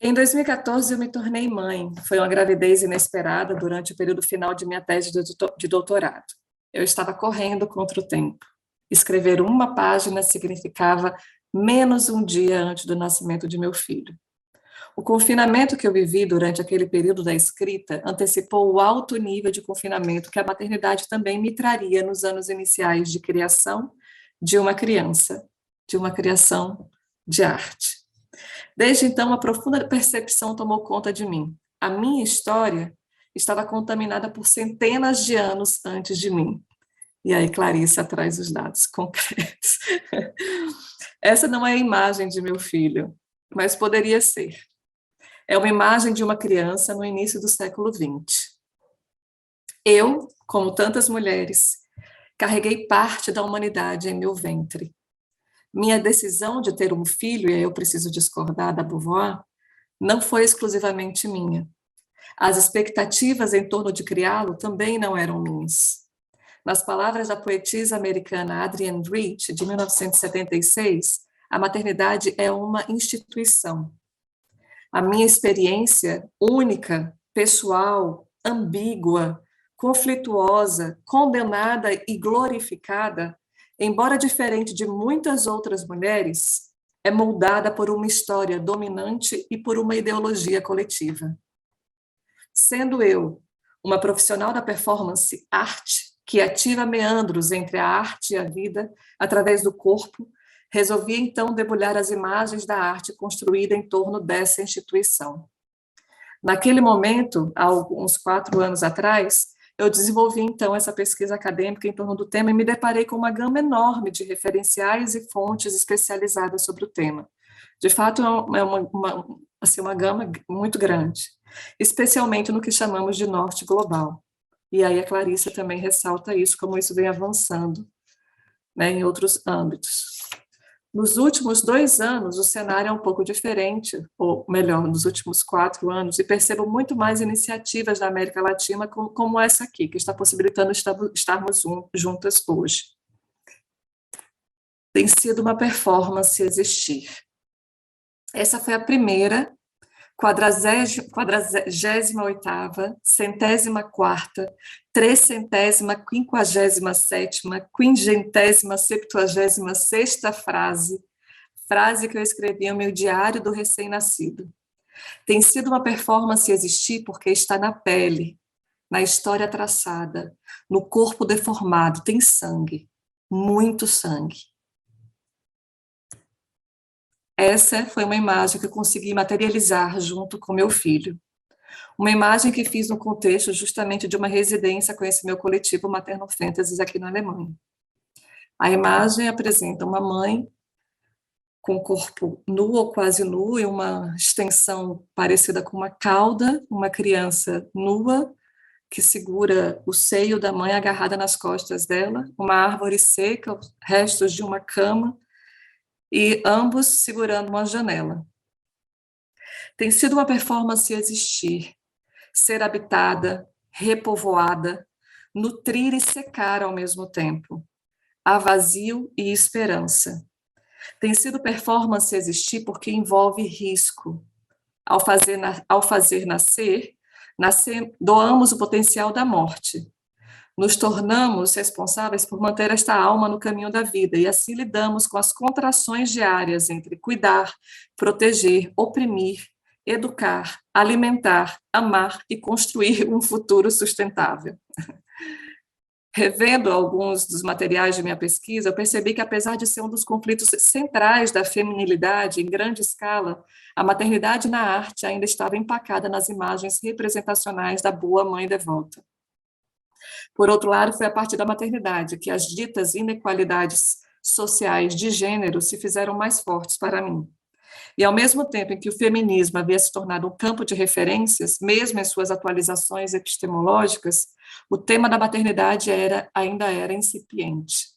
Em 2014, eu me tornei mãe. Foi uma gravidez inesperada durante o período final de minha tese de doutorado. Eu estava correndo contra o tempo. Escrever uma página significava menos um dia antes do nascimento de meu filho. O confinamento que eu vivi durante aquele período da escrita antecipou o alto nível de confinamento que a maternidade também me traria nos anos iniciais de criação de uma criança, de uma criação de arte. Desde então, a profunda percepção tomou conta de mim. A minha história estava contaminada por centenas de anos antes de mim. E aí Clarissa traz os dados concretos. Essa não é a imagem de meu filho, mas poderia ser. É uma imagem de uma criança no início do século XX. Eu, como tantas mulheres, carreguei parte da humanidade em meu ventre. Minha decisão de ter um filho, e aí eu preciso discordar da Beauvoir, não foi exclusivamente minha. As expectativas em torno de criá-lo também não eram minhas. Nas palavras da poetisa americana Adrienne Rich, de 1976, a maternidade é uma instituição. A minha experiência única, pessoal, ambígua, conflituosa, condenada e glorificada, embora diferente de muitas outras mulheres, é moldada por uma história dominante e por uma ideologia coletiva. Sendo eu uma profissional da performance arte, que ativa meandros entre a arte e a vida através do corpo, resolvi então debulhar as imagens da arte construída em torno dessa instituição. Naquele momento, há uns 4 anos atrás, eu desenvolvi então essa pesquisa acadêmica em torno do tema e me deparei com uma gama enorme de referenciais e fontes especializadas sobre o tema. De fato, é uma gama muito grande, especialmente no que chamamos de norte global. E aí a Clarissa também ressalta isso, como isso vem avançando, né, em outros âmbitos. Nos últimos 2 anos, o cenário é um pouco diferente, ou melhor, nos últimos 4 anos, e percebo muito mais iniciativas da América Latina como essa aqui, que está possibilitando estarmos juntas hoje. Tem sido uma performance existir. Essa foi a primeira, 48ª, 104ª, 357ª, 576ª frase que eu escrevi no meu diário do recém-nascido. Tem sido uma performance existir porque está na pele, na história traçada, no corpo deformado, tem sangue, muito sangue. Essa foi uma imagem que eu consegui materializar junto com meu filho. Uma imagem que fiz no contexto justamente de uma residência com esse meu coletivo Materno Fantasies aqui na Alemanha. A imagem apresenta uma mãe com o corpo nu ou quase nu e uma extensão parecida com uma cauda, uma criança nua que segura o seio da mãe agarrada nas costas dela, uma árvore seca, restos de uma cama, e ambos segurando uma janela. Tem sido uma performance existir, ser habitada, repovoada, nutrir e secar ao mesmo tempo. Há vazio e esperança. Tem sido performance existir porque envolve risco. Ao fazer nascer, doamos o potencial da morte. Nos tornamos responsáveis por manter esta alma no caminho da vida e assim lidamos com as contrações diárias entre cuidar, proteger, oprimir, educar, alimentar, amar e construir um futuro sustentável. Revendo alguns dos materiais de minha pesquisa, eu percebi que, apesar de ser um dos conflitos centrais da feminilidade em grande escala, a maternidade na arte ainda estava empacada nas imagens representacionais da boa mãe devota. Por outro lado, foi a partir da maternidade que as ditas inequalidades sociais de gênero se fizeram mais fortes para mim. E, ao mesmo tempo em que o feminismo havia se tornado um campo de referências, mesmo em suas atualizações epistemológicas, o tema da maternidade ainda era incipiente.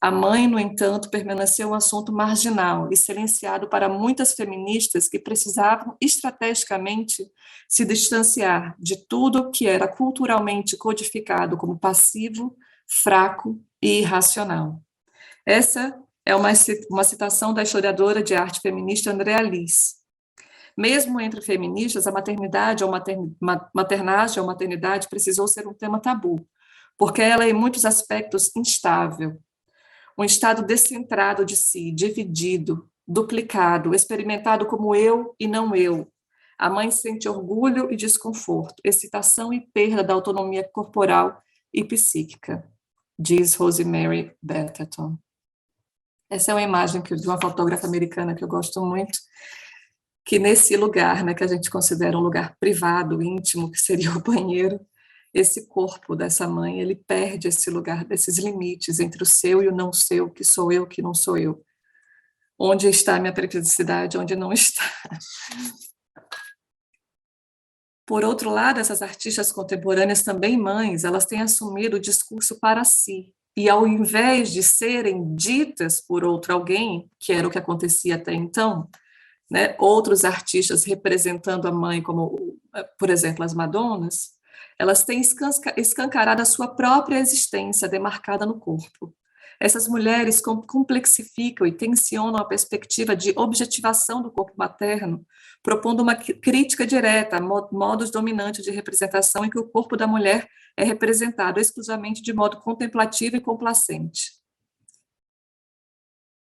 A mãe, no entanto, permaneceu um assunto marginal e silenciado para muitas feministas que precisavam estrategicamente se distanciar de tudo que era culturalmente codificado como passivo, fraco e irracional. Essa é uma citação da historiadora de arte feminista Andrea Liz. Mesmo entre feministas, a maternidade ou maternagem ou maternidade precisou ser um tema tabu, porque ela é, em muitos aspectos, instável. Um estado descentrado de si, dividido, duplicado, experimentado como eu e não eu. A mãe sente orgulho e desconforto, excitação e perda da autonomia corporal e psíquica, diz Rosemary Betterton. Essa é uma imagem de uma fotógrafa americana que eu gosto muito, que nesse lugar, né, que a gente considera um lugar privado, íntimo, que seria o banheiro, esse corpo dessa mãe, ele perde esse lugar, desses limites entre o seu e o não seu, que sou eu, que não sou eu. Onde está a minha periodicidade, onde não está. Por outro lado, essas artistas contemporâneas, também mães, elas têm assumido o discurso para si. E ao invés de serem ditas por outro alguém, que era o que acontecia até então, né, outros artistas representando a mãe, como, por exemplo, as Madonas, elas têm escancarado a sua própria existência demarcada no corpo. Essas mulheres complexificam e tensionam a perspectiva de objetivação do corpo materno, propondo uma crítica direta a modos dominantes de representação em que o corpo da mulher é representado exclusivamente de modo contemplativo e complacente.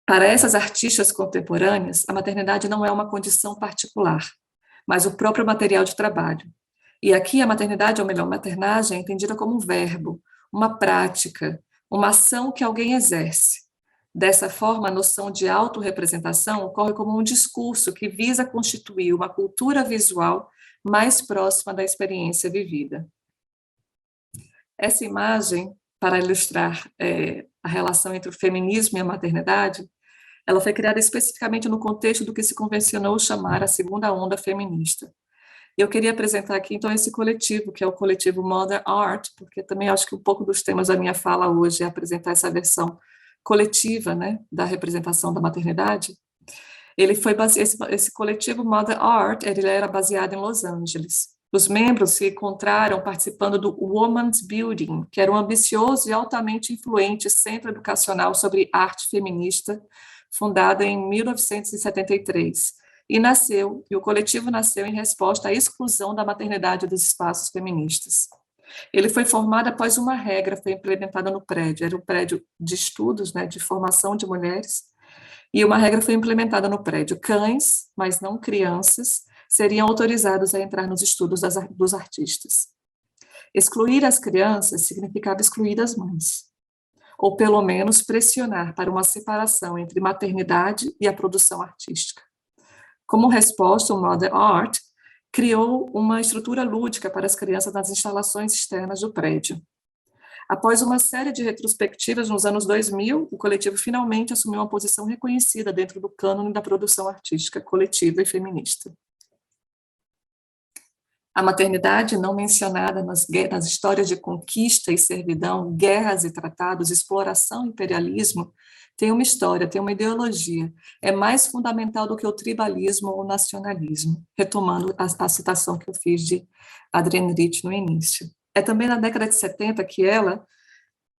Para essas artistas contemporâneas, a maternidade não é uma condição particular, mas o próprio material de trabalho. E aqui a maternidade, ou melhor, maternagem, é entendida como um verbo, uma prática, uma ação que alguém exerce. Dessa forma, a noção de autorrepresentação ocorre como um discurso que visa constituir uma cultura visual mais próxima da experiência vivida. Essa imagem, para ilustrar a relação entre o feminismo e a maternidade, ela foi criada especificamente no contexto do que se convencionou chamar a segunda onda feminista. Eu queria apresentar aqui, então, esse coletivo, que é o coletivo Mother Art, porque também acho que um pouco dos temas da minha fala hoje é apresentar essa versão coletiva, né, da representação da maternidade. Esse coletivo Mother Art, ele era baseado em Los Angeles. Os membros se encontraram participando do Women's Building, que era um ambicioso e altamente influente centro educacional sobre arte feminista, fundado em 1973. E o coletivo nasceu em resposta à exclusão da maternidade dos espaços feministas. Ele foi formado após uma regra foi implementada no prédio, era um prédio de estudos, né, de formação de mulheres, e uma regra foi implementada no prédio. Cães, mas não crianças, seriam autorizados a entrar nos estudos dos artistas. Excluir as crianças significava excluir as mães, ou pelo menos pressionar para uma separação entre maternidade e a produção artística. Como resposta, o Mother Art criou uma estrutura lúdica para as crianças nas instalações externas do prédio. Após uma série de retrospectivas nos anos 2000, o coletivo finalmente assumiu uma posição reconhecida dentro do cânone da produção artística coletiva e feminista. A maternidade, não mencionada nas histórias de conquista e servidão, guerras e tratados, exploração e imperialismo, tem uma história, tem uma ideologia, é mais fundamental do que o tribalismo ou o nacionalismo, retomando a citação que eu fiz de Adrienne Rich no início. É também na década de 70 que ela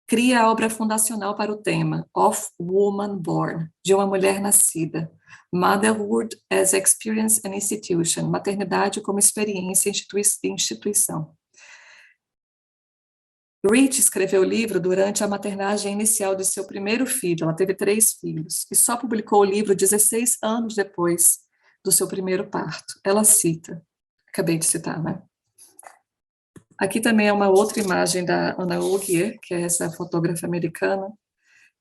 cria a obra fundacional para o tema, Of Woman Born, de uma mulher nascida, Motherhood as Experience and Institution, maternidade como experiência e instituição. Rich escreveu o livro durante a maternagem inicial de seu primeiro filho, ela teve 3 filhos, e só publicou o livro 16 anos depois do seu primeiro parto. Ela cita, acabei de citar, né? Aqui também é uma outra imagem da Anna Augier, que é essa fotógrafa americana,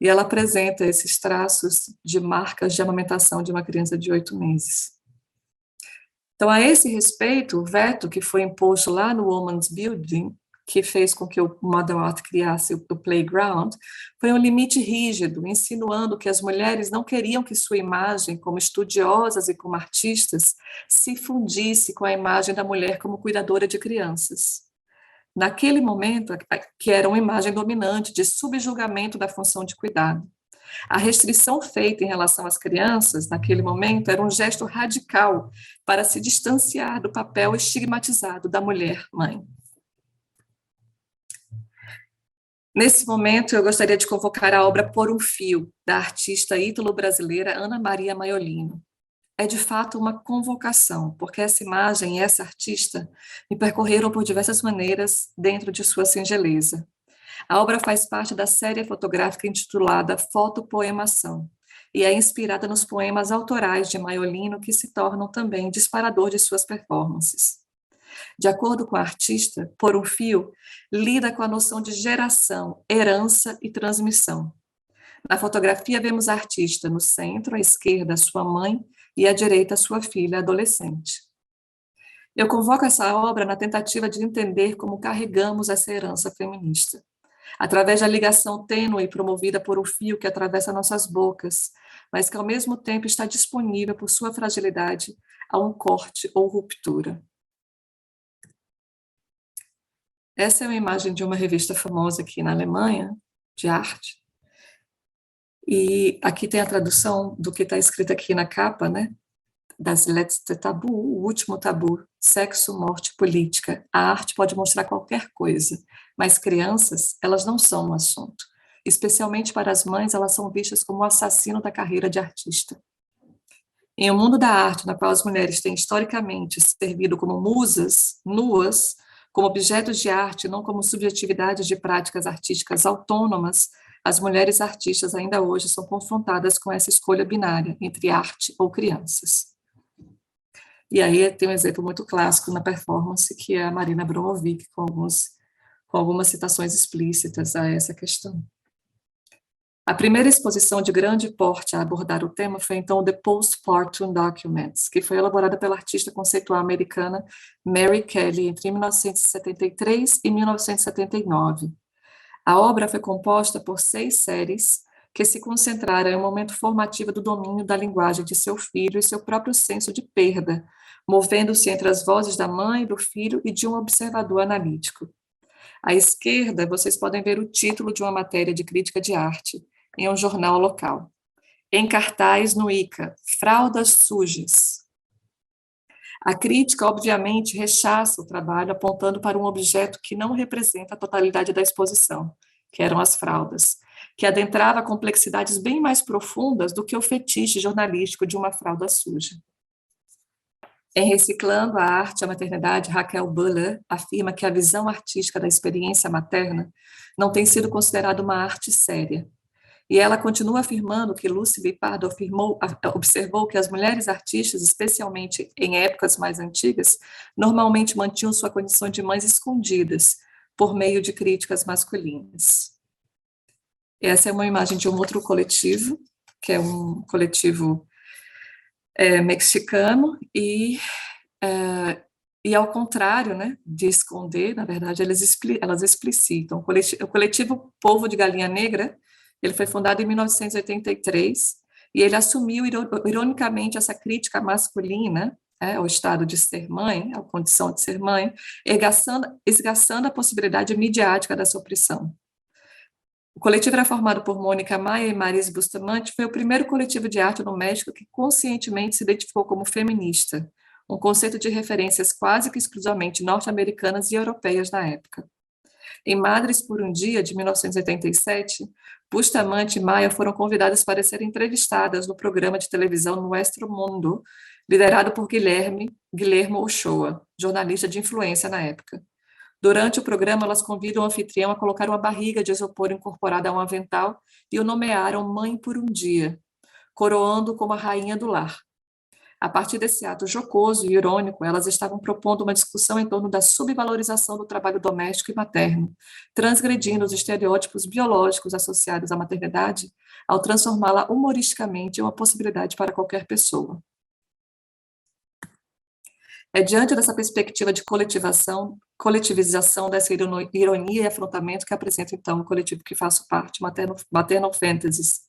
e ela apresenta esses traços de marcas de amamentação de uma criança de 8 meses. Então, a esse respeito, o veto que foi imposto lá no Women's Building, que fez com que o Mother Art criasse o Playground, foi um limite rígido, insinuando que as mulheres não queriam que sua imagem, como estudiosas e como artistas, se fundisse com a imagem da mulher como cuidadora de crianças. Naquele momento, que era uma imagem dominante de subjulgamento da função de cuidado. A restrição feita em relação às crianças, naquele momento, era um gesto radical para se distanciar do papel estigmatizado da mulher-mãe. Nesse momento, eu gostaria de convocar a obra Por um Fio, da artista ítalo-brasileira Ana Maria Maiolino. É, de fato, uma convocação, porque essa imagem e essa artista me percorreram por diversas maneiras dentro de sua singeleza. A obra faz parte da série fotográfica intitulada Fotopoemação, e é inspirada nos poemas autorais de Maiolino, que se tornam também disparador de suas performances. De acordo com a artista, Por um Fio lida com a noção de geração, herança e transmissão. Na fotografia, vemos a artista no centro, à esquerda, sua mãe, e à direita, sua filha adolescente. Eu convoco essa obra na tentativa de entender como carregamos essa herança feminista, através da ligação tênue promovida por um fio que atravessa nossas bocas, mas que ao mesmo tempo está disponível por sua fragilidade a um corte ou ruptura. Essa é uma imagem de uma revista famosa aqui na Alemanha, de arte, e aqui tem a tradução do que está escrito aqui na capa, né? Das letzte Tabu, o último tabu, sexo, morte, política. A arte pode mostrar qualquer coisa, mas crianças, elas não são um assunto. Especialmente para as mães, elas são vistas como o assassino da carreira de artista. Em um mundo da arte, na qual as mulheres têm historicamente servido como musas, nuas, como objetos de arte, não como subjetividades de práticas artísticas autônomas, as mulheres artistas ainda hoje são confrontadas com essa escolha binária entre arte ou crianças. E aí tem um exemplo muito clássico na performance, que é a Marina Abramovic, com algumas citações explícitas a essa questão. A primeira exposição de grande porte a abordar o tema foi, então, The Postpartum Documents, que foi elaborada pela artista conceitual americana Mary Kelly entre 1973 e 1979. A obra foi composta por 6 séries que se concentraram em um momento formativo do domínio da linguagem de seu filho e seu próprio senso de perda, movendo-se entre as vozes da mãe, do filho e de um observador analítico. À esquerda, vocês podem ver o título de uma matéria de crítica de arte, em um jornal local. Em cartaz no ICA, fraldas sujas. A crítica, obviamente, rechaça o trabalho, apontando para um objeto que não representa a totalidade da exposição, que eram as fraldas, que adentrava complexidades bem mais profundas do que o fetiche jornalístico de uma fralda suja. Em Reciclando a Arte e a Maternidade, Raquel Buller afirma que a visão artística da experiência materna não tem sido considerada uma arte séria. E ela continua afirmando que Lucy B. Pardo observou que as mulheres artistas, especialmente em épocas mais antigas, normalmente mantinham sua condição de mães escondidas, por meio de críticas masculinas. Essa é uma imagem de um outro coletivo, que é um coletivo mexicano, e ao contrário, né, de esconder, na verdade, elas explicitam. O coletivo Povo de Galinha Negra, ele foi fundado em 1983, e ele assumiu, ironicamente, essa crítica masculina, ao estado de ser mãe, à condição de ser mãe, esgaçando a possibilidade midiática dessa opressão. O coletivo era formado por Mônica Maia e Maris Bustamante, foi o primeiro coletivo de arte no México que conscientemente se identificou como feminista, um conceito de referências quase que exclusivamente norte-americanas e europeias na época. Em Madres por um Dia, de 1987, Bustamante e Maia foram convidadas para serem entrevistadas no programa de televisão Nuestro Mundo, liderado por Guillermo Ochoa, jornalista de influência na época. Durante o programa, elas convidam o anfitrião a colocar uma barriga de isopor incorporada a um avental e o nomearam Mãe por um Dia, coroando como a rainha do lar. A partir desse ato jocoso e irônico, elas estavam propondo uma discussão em torno da subvalorização do trabalho doméstico e materno, transgredindo os estereótipos biológicos associados à maternidade, ao transformá-la humoristicamente em uma possibilidade para qualquer pessoa. É diante dessa perspectiva de coletivização dessa ironia e afrontamento que apresenta, então, o coletivo que faço parte, Maternal Fantasies,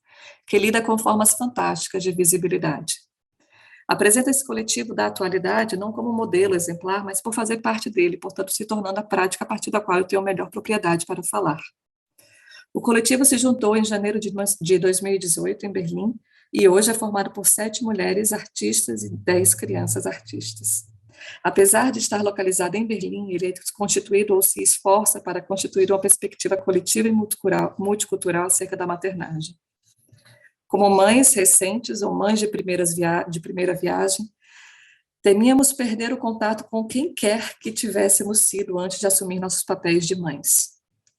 que lida com formas fantásticas de visibilidade. Apresenta esse coletivo da atualidade não como modelo exemplar, mas por fazer parte dele, portanto, se tornando a prática a partir da qual eu tenho melhor propriedade para falar. O coletivo se juntou em janeiro de 2018, em Berlim, e hoje é formado por 7 mulheres artistas e 10 crianças artistas. Apesar de estar localizado em Berlim, ele é constituído ou se esforça para constituir uma perspectiva coletiva e multicultural acerca da maternagem. Como mães recentes ou mães de primeira viagem, temíamos perder o contato com quem quer que tivéssemos sido antes de assumir nossos papéis de mães.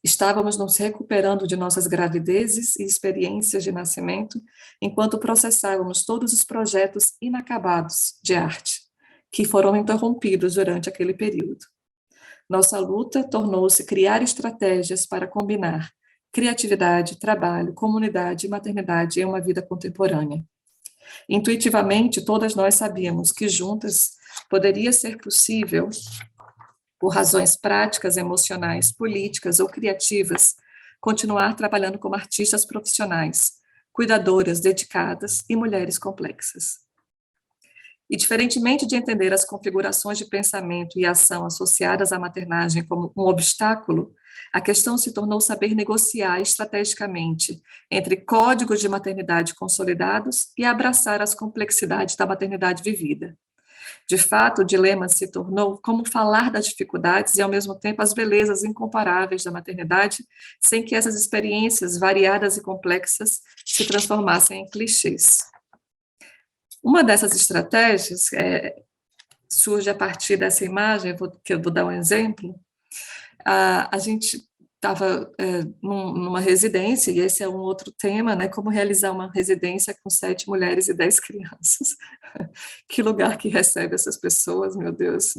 Estávamos nos recuperando de nossas gravidezes e experiências de nascimento, enquanto processávamos todos os projetos inacabados de arte, que foram interrompidos durante aquele período. Nossa luta tornou-se criar estratégias para combinar criatividade, trabalho, comunidade e maternidade em uma vida contemporânea. Intuitivamente, todas nós sabíamos que juntas poderia ser possível, por razões práticas, emocionais, políticas ou criativas, continuar trabalhando como artistas profissionais, cuidadoras, dedicadas e mulheres complexas. E, diferentemente de entender as configurações de pensamento e ação associadas à maternagem como um obstáculo, a questão se tornou saber negociar estrategicamente entre códigos de maternidade consolidados e abraçar as complexidades da maternidade vivida. De fato, o dilema se tornou como falar das dificuldades e, ao mesmo tempo, as belezas incomparáveis da maternidade, sem que essas experiências variadas e complexas se transformassem em clichês. Uma dessas estratégias surge a partir dessa imagem, que eu vou dar um exemplo. A gente estava numa residência, e esse é um outro tema, né, como realizar uma residência com 7 mulheres e 10 crianças. Que lugar que recebe essas pessoas, meu Deus,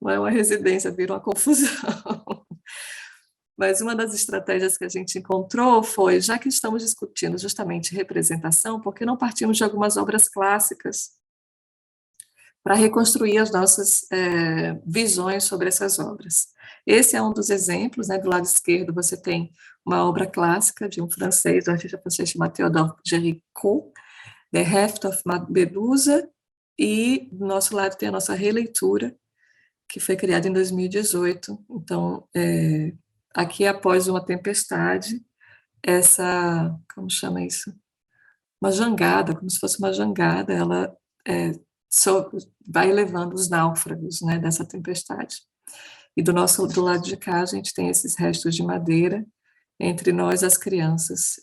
não é uma residência, vira uma confusão. Mas uma das estratégias que a gente encontrou foi, já que estamos discutindo justamente representação, por que não partimos de algumas obras clássicas para reconstruir as nossas visões sobre essas obras? Esse é um dos exemplos, né? Do lado esquerdo você tem uma obra clássica de um francês, do artista francês chamado Théodore Géricault, The Heft of Medusa, e do nosso lado tem a nossa releitura, que foi criada em 2018. Então, aqui, após uma tempestade, como chama isso? Uma jangada, como se fosse uma jangada, ela vai levando os náufragos, né, dessa tempestade. E do lado de cá, a gente tem esses restos de madeira, entre nós, as crianças,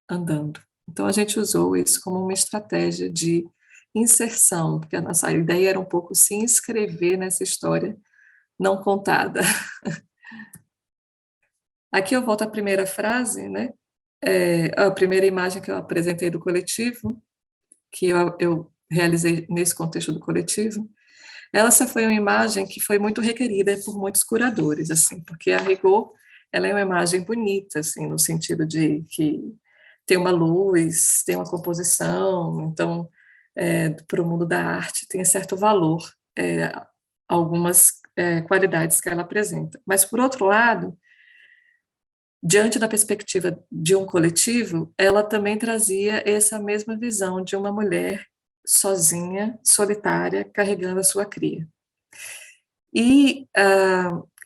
andando. Então, a gente usou isso como uma estratégia de inserção, porque a nossa ideia era um pouco se inscrever nessa história não contada. Aqui eu volto à primeira frase, né? A primeira imagem que eu apresentei do coletivo, que eu realizei nesse contexto do coletivo. Essa foi uma imagem que foi muito requerida por muitos curadores, assim, porque, a rigor, ela é uma imagem bonita, assim, no sentido de que tem uma luz, tem uma composição, então, para o mundo da arte, tem certo valor, algumas qualidades que ela apresenta. Mas, por outro lado, diante da perspectiva de um coletivo, ela também trazia essa mesma visão de uma mulher sozinha, solitária, carregando a sua cria. E,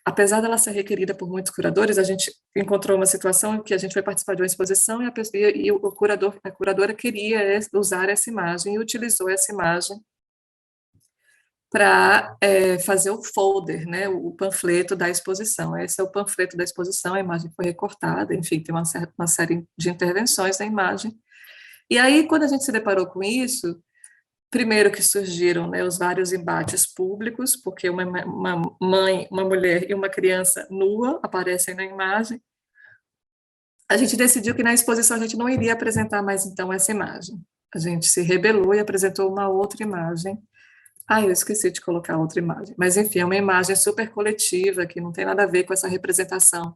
apesar dela ser requerida por muitos curadores, a gente encontrou uma situação em que a gente foi participar de uma exposição e a curadora queria usar essa imagem e utilizou essa imagem para fazer o folder, né, o panfleto da exposição. Esse é o panfleto da exposição, a imagem foi recortada, enfim, tem uma série de intervenções na imagem. E aí, quando a gente se deparou com isso, primeiro que surgiram, né, os vários embates públicos, porque uma mãe, uma mulher e uma criança nua aparecem na imagem. A gente decidiu que na exposição a gente não iria apresentar mais, então, essa imagem. A gente se rebelou e apresentou uma outra imagem. Eu esqueci de colocar outra imagem. Mas, enfim, é uma imagem super coletiva, que não tem nada a ver com essa representação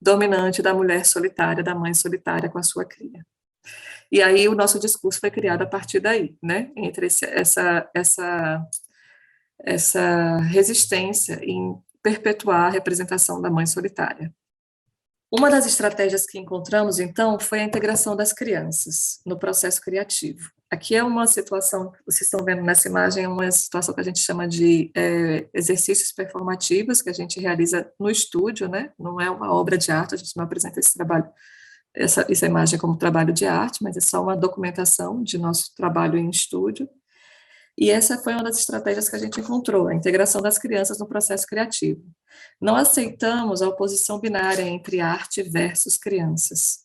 dominante da mulher solitária, da mãe solitária com a sua cria. E aí o nosso discurso foi criado a partir daí, né? Entre essa resistência em perpetuar a representação da mãe solitária. Uma das estratégias que encontramos, então, foi a integração das crianças no processo criativo. Aqui é uma situação, vocês estão vendo nessa imagem, é uma situação que a gente chama de exercícios performativos, que a gente realiza no estúdio, né? Não é uma obra de arte, a gente não apresenta esse trabalho, essa imagem como trabalho de arte, mas é só uma documentação de nosso trabalho em estúdio. E essa foi uma das estratégias que a gente encontrou, a integração das crianças no processo criativo. Não aceitamos a oposição binária entre arte versus crianças.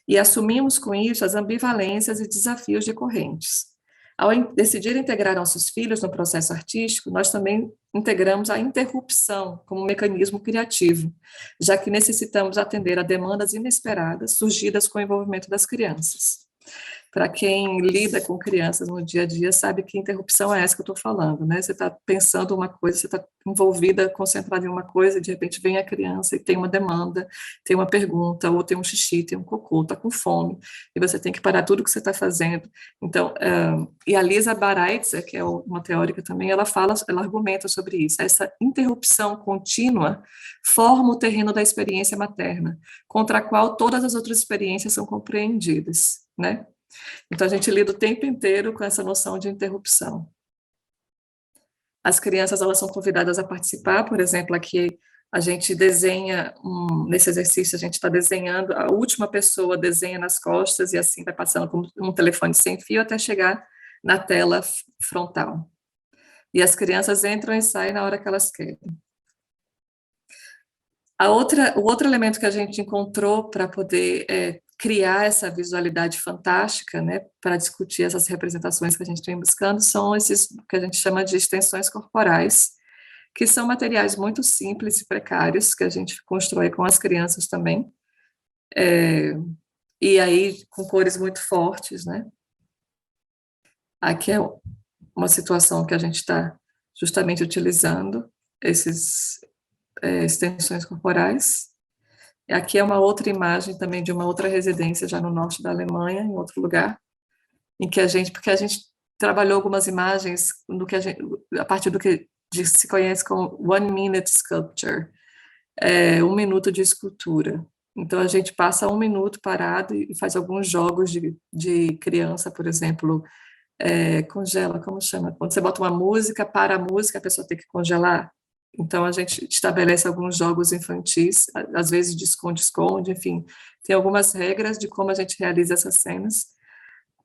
E assumimos com isso as ambivalências e desafios decorrentes. Ao decidir integrar nossos filhos no processo artístico, nós também integramos a interrupção como um mecanismo criativo, já que necessitamos atender a demandas inesperadas surgidas com o envolvimento das crianças. Para quem lida com crianças no dia a dia, sabe que interrupção é essa que eu estou falando, né? Você está pensando uma coisa, você está envolvida, concentrada em uma coisa, e de repente vem a criança e tem uma demanda, tem uma pergunta, ou tem um xixi, tem um cocô, está com fome, e você tem que parar tudo que você está fazendo. Então, e a Lisa Baraitser, que é uma teórica também, ela argumenta sobre isso. Essa interrupção contínua forma o terreno da experiência materna, contra a qual todas as outras experiências são compreendidas, né? Então, a gente lida o tempo inteiro com essa noção de interrupção. As crianças, elas são convidadas a participar, por exemplo, aqui a gente desenha, nesse exercício a gente está desenhando, a última pessoa desenha nas costas e assim vai passando com um telefone sem fio até chegar na tela frontal. E as crianças entram e saem na hora que elas querem. O outro elemento que a gente encontrou para poder criar essa visualidade fantástica, né, para discutir essas representações que a gente vem buscando, são esses que a gente chama de extensões corporais, que são materiais muito simples e precários, que a gente constrói com as crianças também, e aí com cores muito fortes, né. Aqui é uma situação que a gente está justamente utilizando esses extensões corporais. Aqui é uma outra imagem também de uma outra residência já no norte da Alemanha, em outro lugar, em que porque a gente trabalhou algumas imagens a partir do que se conhece como 1 minute sculpture, 1 minuto de escultura. Então a gente passa 1 minuto parado e faz alguns jogos de criança, por exemplo, congela, como chama? Quando você bota uma música, para a música, a pessoa tem que congelar. Então, a gente estabelece alguns jogos infantis, às vezes de esconde-esconde, enfim, tem algumas regras de como a gente realiza essas cenas,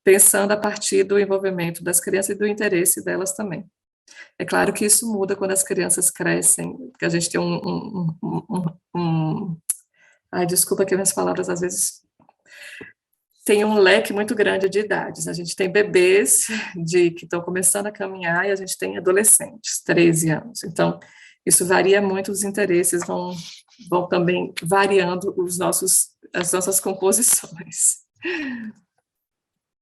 pensando a partir do envolvimento das crianças e do interesse delas também. É claro que isso muda quando as crianças crescem, porque a gente tem Ai, desculpa que minhas palavras às vezes tem um leque muito grande de idades. A gente tem bebês que estão começando a caminhar e a gente tem adolescentes, 13 anos. Então, isso varia muito, os interesses vão também variando as nossas composições.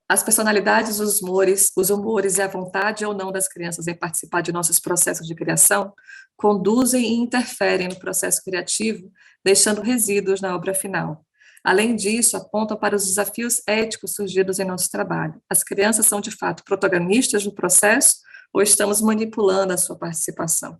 As personalidades, os humores e a vontade ou não das crianças em participar de nossos processos de criação conduzem e interferem no processo criativo, deixando resíduos na obra final. Além disso, apontam para os desafios éticos surgidos em nosso trabalho. As crianças são, de fato, protagonistas do processo ou estamos manipulando a sua participação?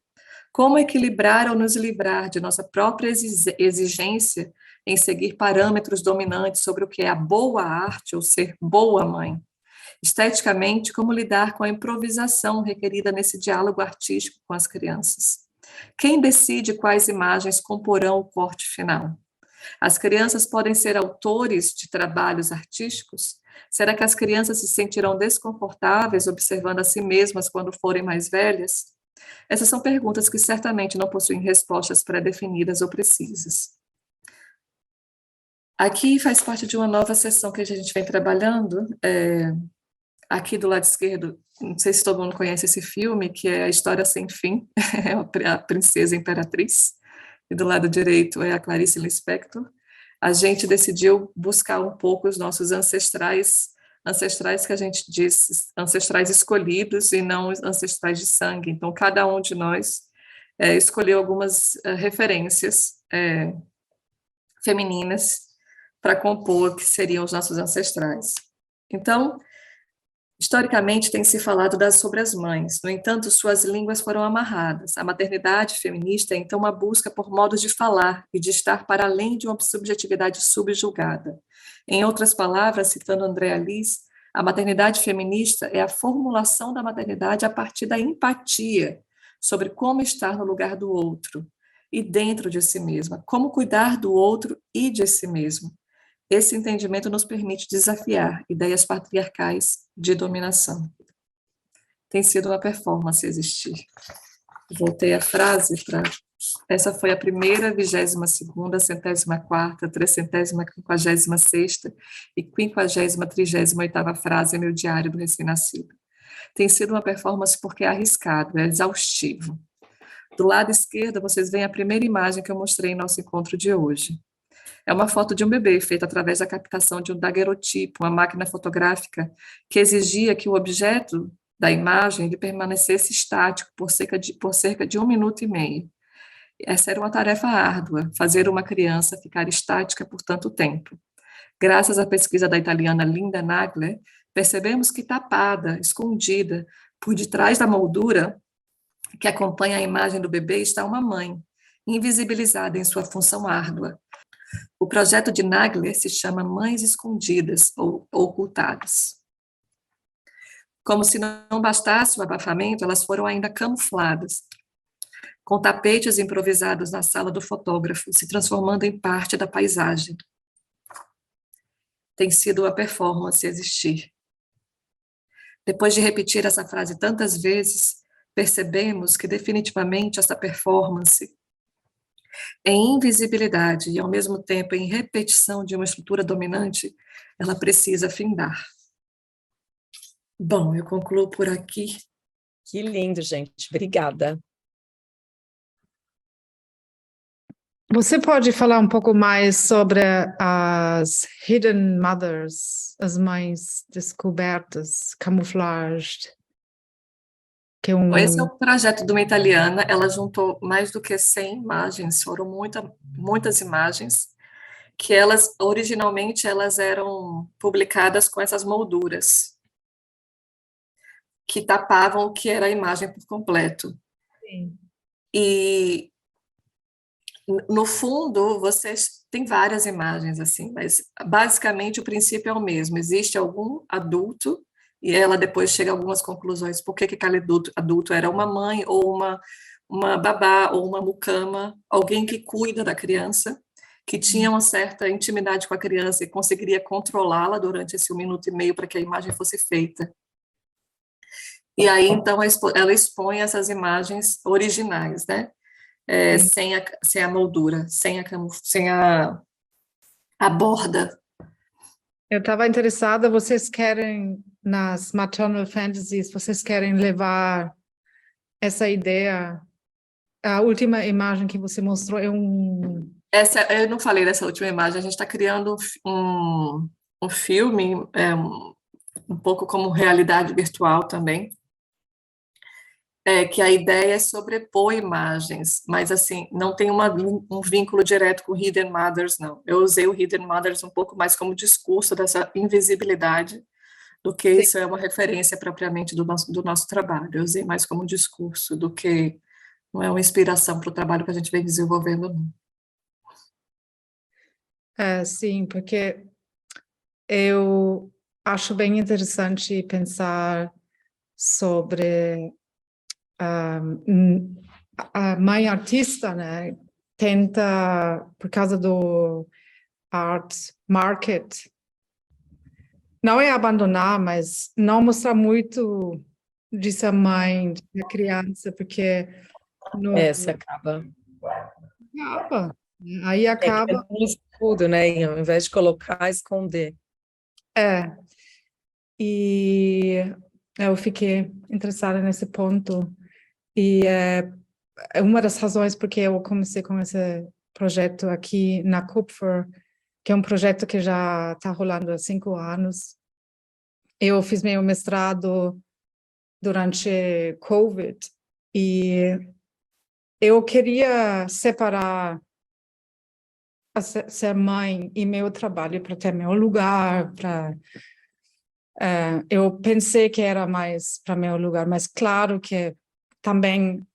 Como equilibrar ou nos livrar de nossa própria exigência em seguir parâmetros dominantes sobre o que é a boa arte ou ser boa mãe? Esteticamente, como lidar com a improvisação requerida nesse diálogo artístico com as crianças? Quem decide quais imagens comporão o corte final? As crianças podem ser autores de trabalhos artísticos? Será que as crianças se sentirão desconfortáveis observando a si mesmas quando forem mais velhas? Essas são perguntas que certamente não possuem respostas pré-definidas ou precisas. Aqui faz parte de uma nova sessão que a gente vem trabalhando. Aqui do lado esquerdo, não sei se todo mundo conhece esse filme, que é A História Sem Fim, é a Princesa Imperatriz, e do lado direito é a Clarice Lispector. A gente decidiu buscar um pouco os nossos ancestrais que a gente diz ancestrais escolhidos e não ancestrais de sangue. Então, cada um de nós escolheu algumas referências femininas para compor o que seriam os nossos ancestrais. Então, historicamente, tem se falado sobre as mães, no entanto, suas línguas foram amarradas. A maternidade feminista é, então, uma busca por modos de falar e de estar para além de uma subjetividade subjugada. Em outras palavras, citando Andrea Liz, a maternidade feminista é a formulação da maternidade a partir da empatia sobre como estar no lugar do outro e dentro de si mesma, como cuidar do outro e de si mesmo. Esse entendimento nos permite desafiar ideias patriarcais de dominação. Tem sido uma performance existir. Voltei a frase para... Essa foi a primeira, 22ª, 104ª, 356ª e 50ª, 38ª frase em meu diário do recém-nascido. Tem sido uma performance porque é arriscado, é exaustivo. Do lado esquerdo, vocês veem a primeira imagem que eu mostrei em nosso encontro de hoje. É uma foto de um bebê feita através da captação de um daguerrotipo, uma máquina fotográfica que exigia que o objeto da imagem ele permanecesse estático por cerca de 1 minuto e meio. Essa era uma tarefa árdua, fazer uma criança ficar estática por tanto tempo. Graças à pesquisa da italiana Linda Nagler, percebemos que tapada, escondida, por detrás da moldura que acompanha a imagem do bebê está uma mãe, invisibilizada em sua função árdua. O projeto de Nagler se chama Mães Escondidas ou Ocultadas. Como se não bastasse o abafamento, elas foram ainda camufladas, com tapetes improvisados na sala do fotógrafo, se transformando em parte da paisagem. Tem sido uma performance existir. Depois de repetir essa frase tantas vezes, percebemos que definitivamente essa performance em invisibilidade e, ao mesmo tempo, em repetição de uma estrutura dominante, ela precisa findar. Bom, eu concluo por aqui. Que lindo, gente. Obrigada. Você pode falar um pouco mais sobre as hidden mothers, as mães descobertas, camufladas? Esse é um projeto de uma italiana, ela juntou mais do que 100 imagens, foram muitas imagens, que elas, originalmente, elas eram publicadas com essas molduras, que tapavam o que era a imagem por completo. Sim. E, no fundo, vocês têm várias imagens, assim, mas, basicamente, o princípio é o mesmo, existe algum adulto, e ela depois chega a algumas conclusões, por que aquele adulto era uma mãe, ou uma babá, ou uma mucama, alguém que cuida da criança, que tinha uma certa intimidade com a criança e conseguiria controlá-la durante esse 1 minuto e meio para que a imagem fosse feita. E aí, então, ela expõe essas imagens originais, né? Sem a moldura, sem a borda. Eu estava interessada, vocês querem, nas maternal fantasies, vocês querem levar essa ideia, a última imagem que você mostrou é Eu não falei dessa última imagem, a gente está criando um filme, um pouco como realidade virtual também, que a ideia é sobrepor imagens, mas assim, não tem um vínculo direto com Hidden Mothers, não. Eu usei o Hidden Mothers um pouco mais como discurso dessa invisibilidade, do que isso é uma referência propriamente do nosso trabalho. Eu usei mais como discurso do que não é uma inspiração para o trabalho que a gente vem desenvolvendo, não. Sim, porque eu acho bem interessante pensar sobre a mãe artista, né? Tenta, por causa do art market, não é abandonar, mas não mostrar muito de ser mãe, da criança, porque não Se acaba. acaba. Aí acaba. Um escudo, né? Ao invés de colocar, esconder. E eu fiquei interessada nesse ponto. E é uma das razões porque eu comecei com esse projeto aqui na Kupfer, que é um projeto que já está rolando há 5 anos. Eu fiz meu mestrado durante COVID e eu queria separar ser mãe e meu trabalho para ter meu lugar, eu pensei que era mais para meu lugar, mas claro que também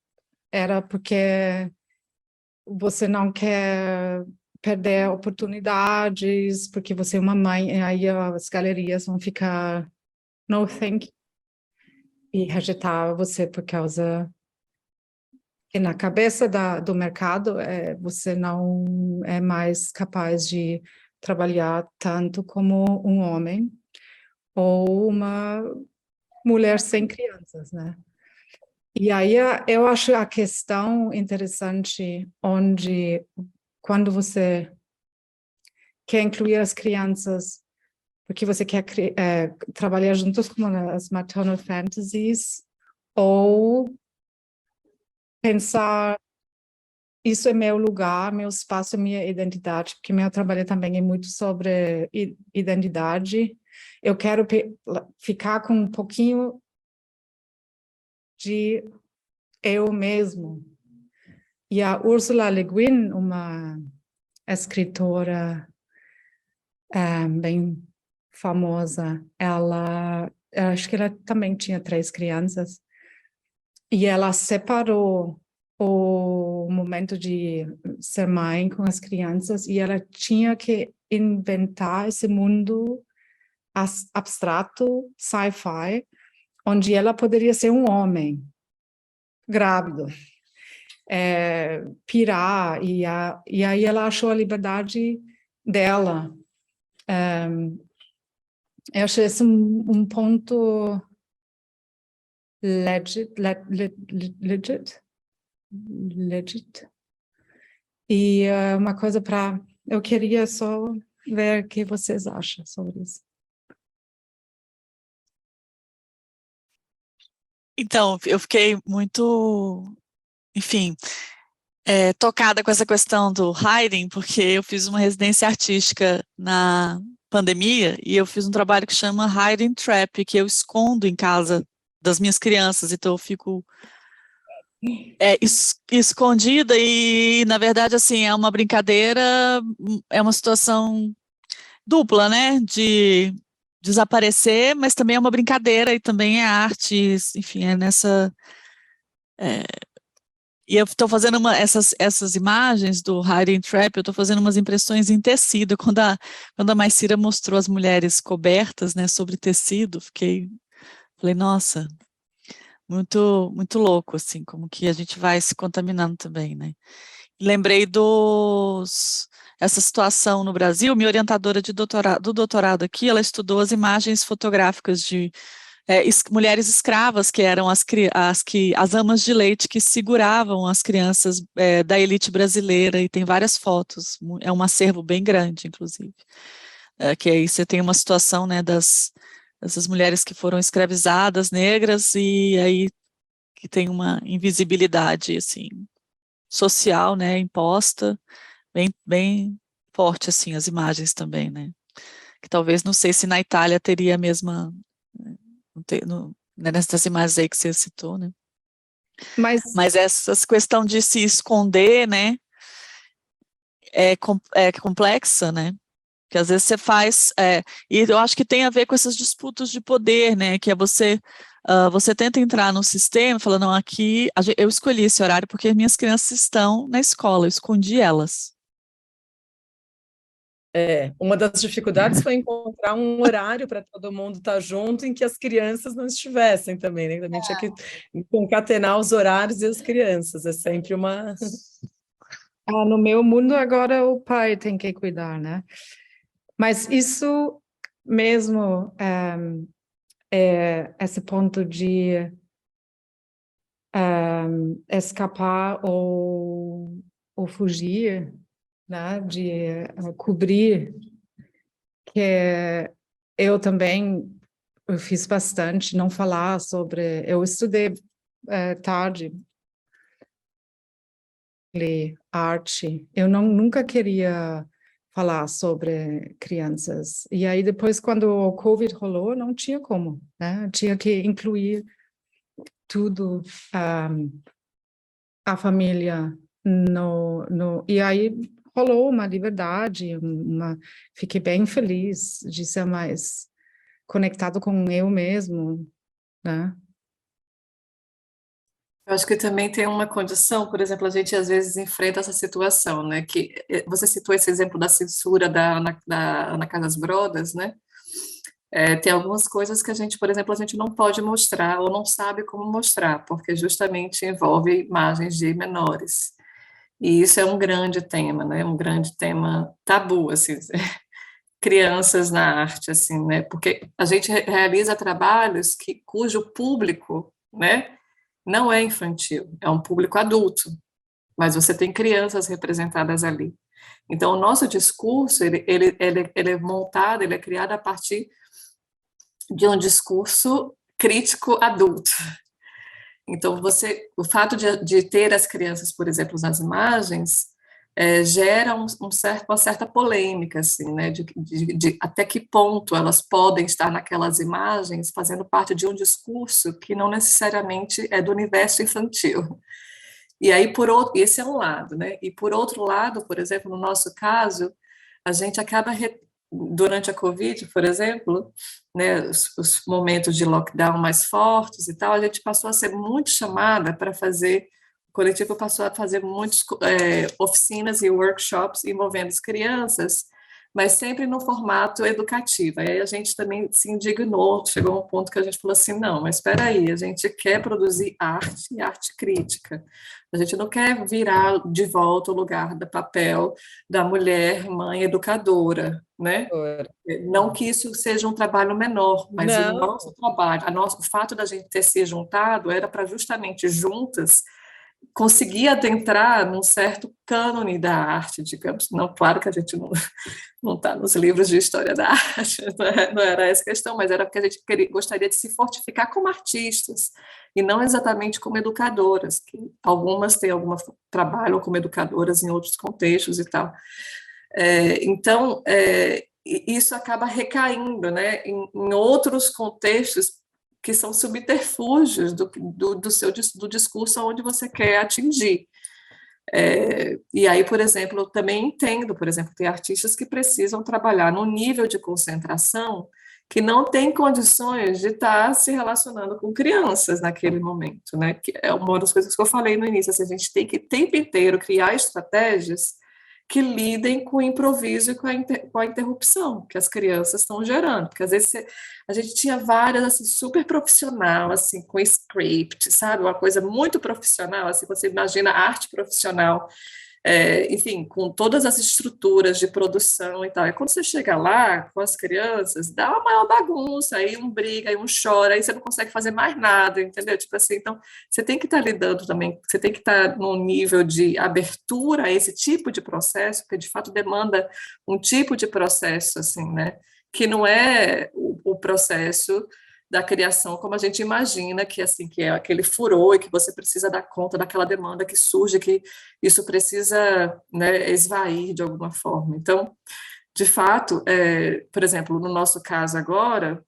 era porque você não quer perder oportunidades, porque você é uma mãe, e aí as galerias vão ficar no thank you, e rejeitar você por causa que na cabeça do mercado você não é mais capaz de trabalhar tanto como um homem ou uma mulher sem crianças, né? E aí eu acho a questão interessante onde, quando você quer incluir as crianças, porque você quer trabalhar juntos com as maternal fantasies, ou pensar, isso é meu lugar, meu espaço, minha identidade, porque meu trabalho também é muito sobre identidade. Eu quero ficar com um pouquinho de eu mesmo. E a Ursula Le Guin, uma escritora bem famosa, acho que ela também tinha 3 crianças, e ela separou o momento de ser mãe com as crianças, e ela tinha que inventar esse mundo abstrato, sci-fi, onde ela poderia ser um homem grávido, pirar, e aí ela achou a liberdade dela. Eu achei esse um ponto legit. E uma coisa eu queria só ver o que vocês acham sobre isso. Então, eu fiquei muito, enfim, tocada com essa questão do hiding, porque eu fiz uma residência artística na pandemia e eu fiz um trabalho que chama Hiding Trap, que eu escondo em casa das minhas crianças, então eu fico escondida e, na verdade, assim, é uma brincadeira, é uma situação dupla, né, de desaparecer, mas também é uma brincadeira e também é arte, enfim, é nessa... E eu estou fazendo essas imagens do Hiding Trap, eu estou fazendo umas impressões em tecido. Quando a Maicira mostrou as mulheres cobertas, né, sobre tecido, falei, nossa, muito, muito louco, assim, como que a gente vai se contaminando também, né? Lembrei essa situação no Brasil, minha orientadora do doutorado aqui, ela estudou as imagens fotográficas de mulheres escravas, que eram as amas de leite que seguravam as crianças da elite brasileira, e tem várias fotos, é um acervo bem grande, inclusive. Que aí você tem uma situação, né, dessas mulheres que foram escravizadas, negras, e aí que tem uma invisibilidade, assim, social, né, imposta, bem, bem forte, assim, as imagens também, né, que talvez, não sei se na Itália teria a mesma, nessas imagens aí que você citou, né, mas essa questão de se esconder, né, é complexa, né, que às vezes você faz, e eu acho que tem a ver com essas disputas de poder, né, que é você tenta entrar no sistema, falando, não, aqui, eu escolhi esse horário porque minhas crianças estão na escola, eu escondi elas. Uma das dificuldades foi encontrar um horário para todo mundo estar junto em que as crianças não estivessem também, né? Também tinha que concatenar os horários e as crianças, é sempre uma... No meu mundo agora o pai tem que cuidar, né? Mas isso mesmo, esse ponto de escapar ou fugir, né? De cobrir, que eu também fiz bastante, não falar sobre... Eu estudei tarde, arte, eu nunca queria falar sobre crianças. E aí depois, quando o Covid rolou, não tinha como, né? Tinha que incluir tudo, a família e aí rolou uma liberdade, fiquei bem feliz de ser mais conectado com eu mesmo, né? Eu acho que também tem uma condição, por exemplo, a gente às vezes enfrenta essa situação, né? Que você citou esse exemplo da censura da Ana Casas Brodas, né? Tem algumas coisas que a gente, por exemplo, a gente não pode mostrar ou não sabe como mostrar, porque justamente envolve imagens de menores. E isso é um grande tema, né? Um grande tema tabu, assim, crianças na arte, assim, né? Porque a gente realiza trabalhos cujo público, né, não é infantil, é um público adulto, mas você tem crianças representadas ali. Então, o nosso discurso, ele é montado, ele é criado a partir de um discurso crítico adulto. Então, o fato de ter as crianças, por exemplo, nas imagens, gera uma certa polêmica, assim, né, de até que ponto elas podem estar naquelas imagens fazendo parte de um discurso que não necessariamente é do universo infantil. E aí, esse é um lado, né? E por outro lado, por exemplo, no nosso caso, a gente acaba, durante a Covid, por exemplo, né, os momentos de lockdown mais fortes e tal, a gente passou a ser muito chamada para fazer, o coletivo passou a fazer muitas oficinas e workshops envolvendo as crianças, mas sempre no formato educativo. Aí a gente também se indignou, chegou a um ponto que a gente falou assim, não, mas espera aí, a gente quer produzir arte e arte crítica. A gente não quer virar de volta o lugar do papel da mulher, mãe, educadora, né? Não que isso seja um trabalho menor, mas o nosso trabalho, o fato da gente ter se juntado era para justamente juntas conseguir adentrar num certo cânone da arte, digamos. Não, claro que a gente não está nos livros de história da arte, não era essa a questão, mas era porque a gente gostaria de se fortificar como artistas, e não exatamente como educadoras, que algumas trabalham como educadoras em outros contextos e tal. Então, isso acaba recaindo, né, em outros contextos que são subterfúgios do discurso onde você quer atingir. E aí, por exemplo, eu também entendo, por exemplo, tem artistas que precisam trabalhar num nível de concentração que não tem condições de estar se relacionando com crianças naquele momento, né? Que é uma das coisas que eu falei no início, assim, a gente tem que o tempo inteiro criar estratégias que lidem com o improviso e com a interrupção que as crianças estão gerando, porque às vezes a gente tinha várias, assim, super profissional, assim, com script, sabe, uma coisa muito profissional, assim, você imagina arte profissional, enfim, com todas as estruturas de produção e tal, e quando você chega lá com as crianças, dá uma maior bagunça, aí um briga, aí um chora, aí você não consegue fazer mais nada, entendeu? Tipo assim, então, você tem que estar lidando também, você tem que estar num nível de abertura a esse tipo de processo, porque de fato demanda um tipo de processo, assim, né, que não é o processo da criação como a gente imagina, que assim, que é aquele furor e que você precisa dar conta daquela demanda que surge, que isso precisa, né, esvair de alguma forma. Então, de fato, por exemplo, no nosso caso agora,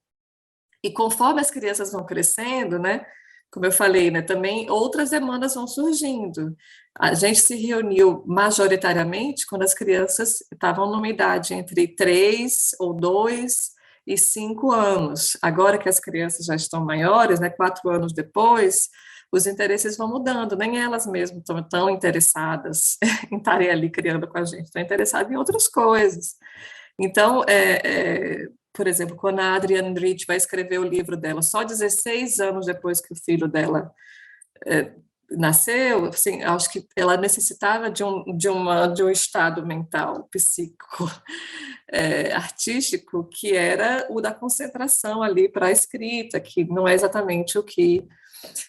e conforme as crianças vão crescendo, né, como eu falei, né, também outras demandas vão surgindo. A gente se reuniu majoritariamente quando as crianças estavam numa idade entre 3 ou 2 e 5 anos. Agora que as crianças já estão maiores, né, 4 anos depois, os interesses vão mudando, nem elas mesmas estão tão interessadas em estarem ali criando com a gente, estão interessadas em outras coisas. Então, por exemplo, quando a Adrienne Rich vai escrever o livro dela, só 16 anos depois que o filho dela nasceu, assim, acho que ela necessitava de um estado mental, psíquico, artístico, que era o da concentração ali para a escrita, que não é exatamente o que...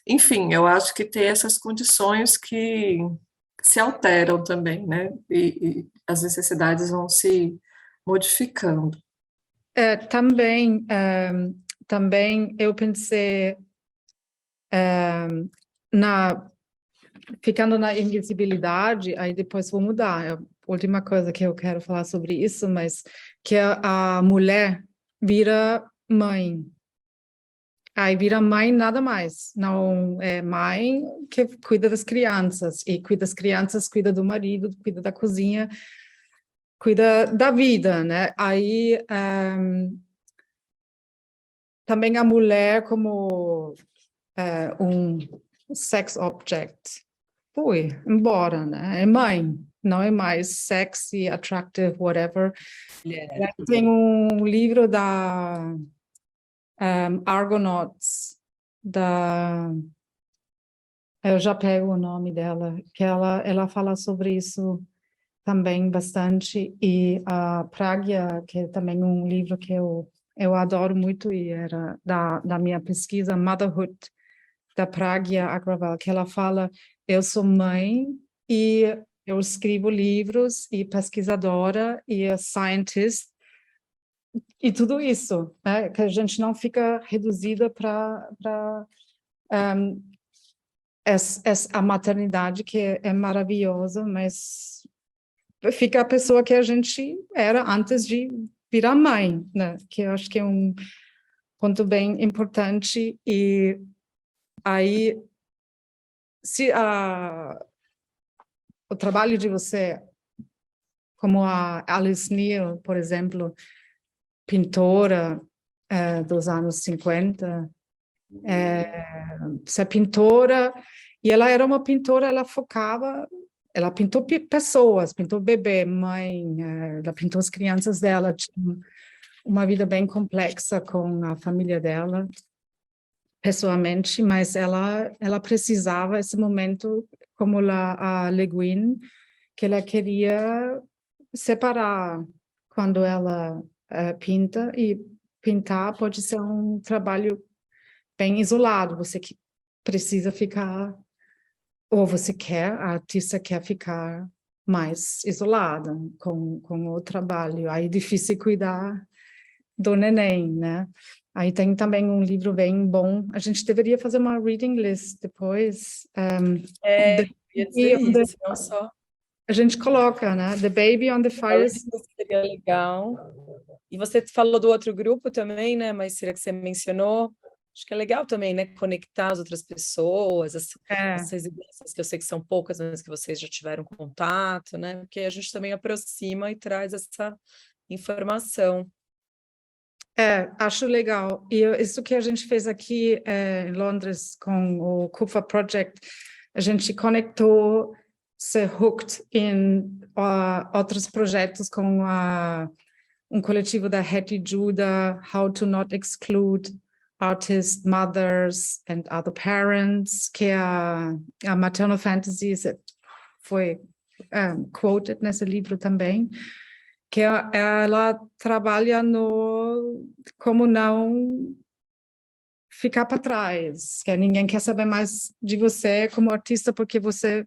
Enfim, eu acho que tem essas condições que se alteram também, né? E as necessidades vão se modificando. Também eu pensei ficando na invisibilidade, aí depois vou mudar. É a última coisa que eu quero falar sobre isso, mas que a mulher vira mãe. Aí vira mãe nada mais. Não é mãe que cuida das crianças, e cuida das crianças, cuida do marido, cuida da cozinha, cuida da vida, né? Aí também a mulher como um sex object. Fui embora, né? É mãe, não é mais sexy, attractive, whatever. Yeah. Tem um livro da Argonauts, eu já pego o nome dela, que ela fala sobre isso também bastante, e a Pragya, que é também um livro que eu adoro muito, e era da minha pesquisa, Motherhood, da Pragya Agrawal, que ela fala, eu sou mãe e eu escrevo livros e pesquisadora e scientist e tudo isso, né? Que a gente não fica reduzida para a maternidade que é maravilhosa, mas fica a pessoa que a gente era antes de virar mãe, né? Que eu acho que é um ponto bem importante. E aí, se o trabalho de você, como a Alice Neal, por exemplo, pintora dos anos 50, ser pintora, e ela era uma pintora, ela pintou pessoas, pintou bebê, mãe, ela pintou as crianças dela, tinha uma vida bem complexa com a família dela, pessoalmente, mas ela precisava esse momento, como a Le Guin, que ela queria separar quando ela pinta, e pintar pode ser um trabalho bem isolado, você que precisa ficar, ou a artista quer ficar mais isolada com o trabalho, aí é difícil cuidar do neném, né? Aí tem também um livro bem bom, a gente deveria fazer uma reading list depois. Ia dizer isso, não só. A gente coloca, né? The Baby on the Fire. Seria legal. E você falou do outro grupo também, né? Mas será que você mencionou? Acho que é legal também, né? Conectar as outras pessoas, essas residências que eu sei que são poucas, mas que vocês já tiveram contato, né? Porque a gente também aproxima e traz essa informação. Acho legal. E isso que a gente fez aqui em Londres com o Kufa Project, a gente conectou, se hooked em outros projetos com um coletivo da Hattie Judah, How to Not Exclude Artists, Mothers and Other Parents, que a Maternal Fantasy foi quoted nesse livro também, que ela trabalha como não ficar para trás, que ninguém quer saber mais de você como artista porque você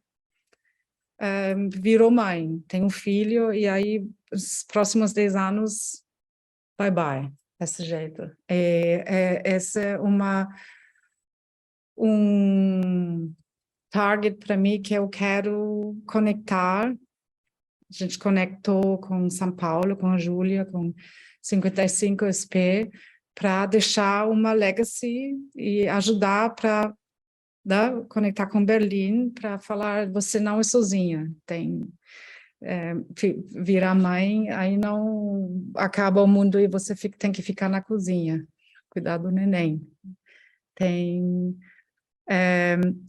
virou mãe, tem um filho, e aí os próximos 10 anos, bye bye, desse jeito. Esse é um target para mim que eu quero conectar. A gente conectou com São Paulo, com a Júlia, com 55SP, para deixar uma legacy e ajudar para conectar com Berlim, para falar, você não é sozinha, virar mãe, aí não acaba o mundo e você tem que ficar na cozinha, cuidar do neném.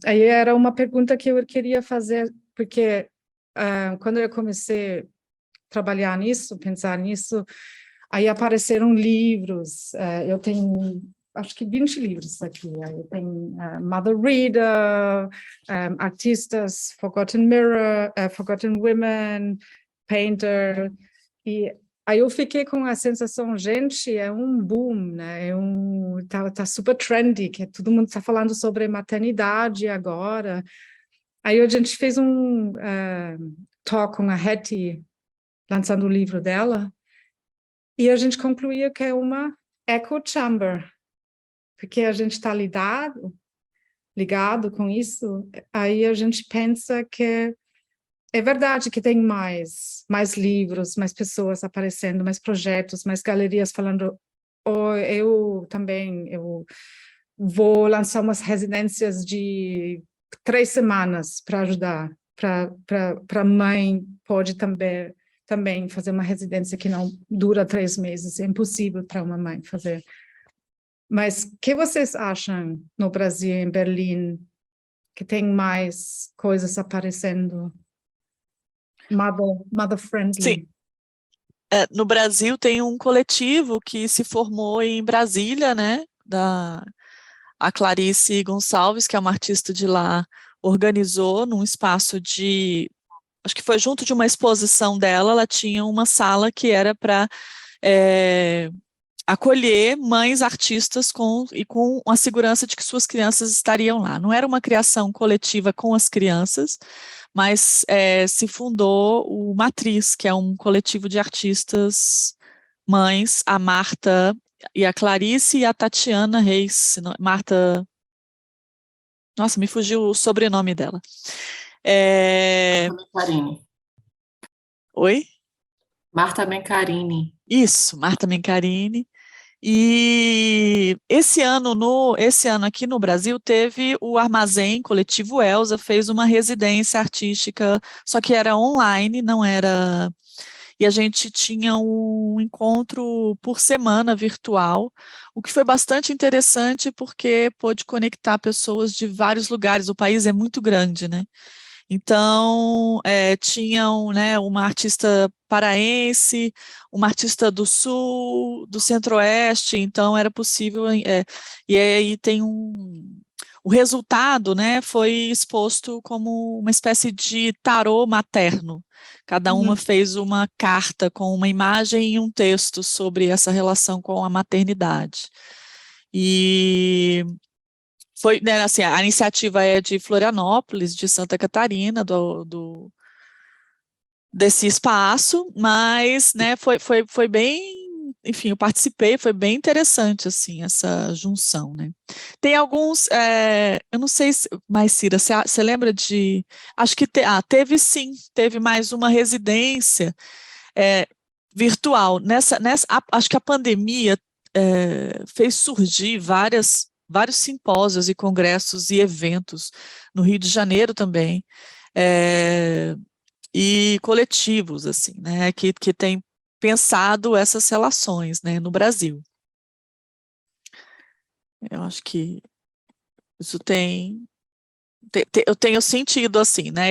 Aí era uma pergunta que eu queria fazer, porque quando eu comecei a trabalhar nisso, pensar nisso, aí apareceram livros, eu tenho acho que 20 livros aqui, aí tem Mother Reader, artistas, Forgotten Mirror, Forgotten Women, Painter, e aí eu fiquei com a sensação, gente, é um boom, né? Tá super trendy, que todo mundo está falando sobre maternidade agora. Aí a gente fez um talk com a Hattie, lançando o livro dela, e a gente concluía que é uma echo chamber, porque a gente está ligado com isso, aí a gente pensa que é verdade que tem mais livros, mais pessoas aparecendo, mais projetos, mais galerias falando, eu vou lançar umas residências de 3 semanas para ajudar, para mãe pode também fazer uma residência que não dura 3 meses, é impossível para uma mãe fazer. Mas o que vocês acham no Brasil, em Berlim, que tem mais coisas aparecendo? Mother friendly. Sim. No Brasil tem um coletivo que se formou em Brasília, né? A Clarice Gonçalves, que é uma artista de lá, organizou num espaço acho que foi junto de uma exposição dela, ela tinha uma sala que era para acolher mães artistas com a segurança de que suas crianças estariam lá. Não era uma criação coletiva com as crianças, mas se fundou o Matriz, que é um coletivo de artistas mães, a Marta e a Clarice e a Tatiana Reis. Marta... Nossa, me fugiu o sobrenome dela. Mencarini. Oi? Marta Mencarini. Isso, Marta Mencarini. E esse ano aqui no Brasil teve o Armazém Coletivo Elza, fez uma residência artística, só que era online, não era... E a gente tinha um encontro por semana virtual, o que foi bastante interessante porque pôde conectar pessoas de vários lugares, o país é muito grande, né? Então, tinham, né, uma artista paraense, uma artista do sul, do centro-oeste, então era possível, e aí tem o resultado, né, foi exposto como uma espécie de tarô materno. Cada uma fez uma carta com uma imagem e um texto sobre essa relação com a maternidade. E foi, né, assim, a iniciativa é de Florianópolis, de Santa Catarina, desse espaço, mas, né, foi bem, enfim, eu participei, foi bem interessante, assim, essa junção, né. Tem alguns, eu não sei, mais Cira, você lembra de, acho que teve sim, teve mais uma residência virtual, acho que a pandemia fez surgir vários simpósios e congressos e eventos no Rio de Janeiro também, e coletivos, assim, né, que têm pensado essas relações, né, no Brasil. Eu acho que isso eu tenho sentido, assim, né,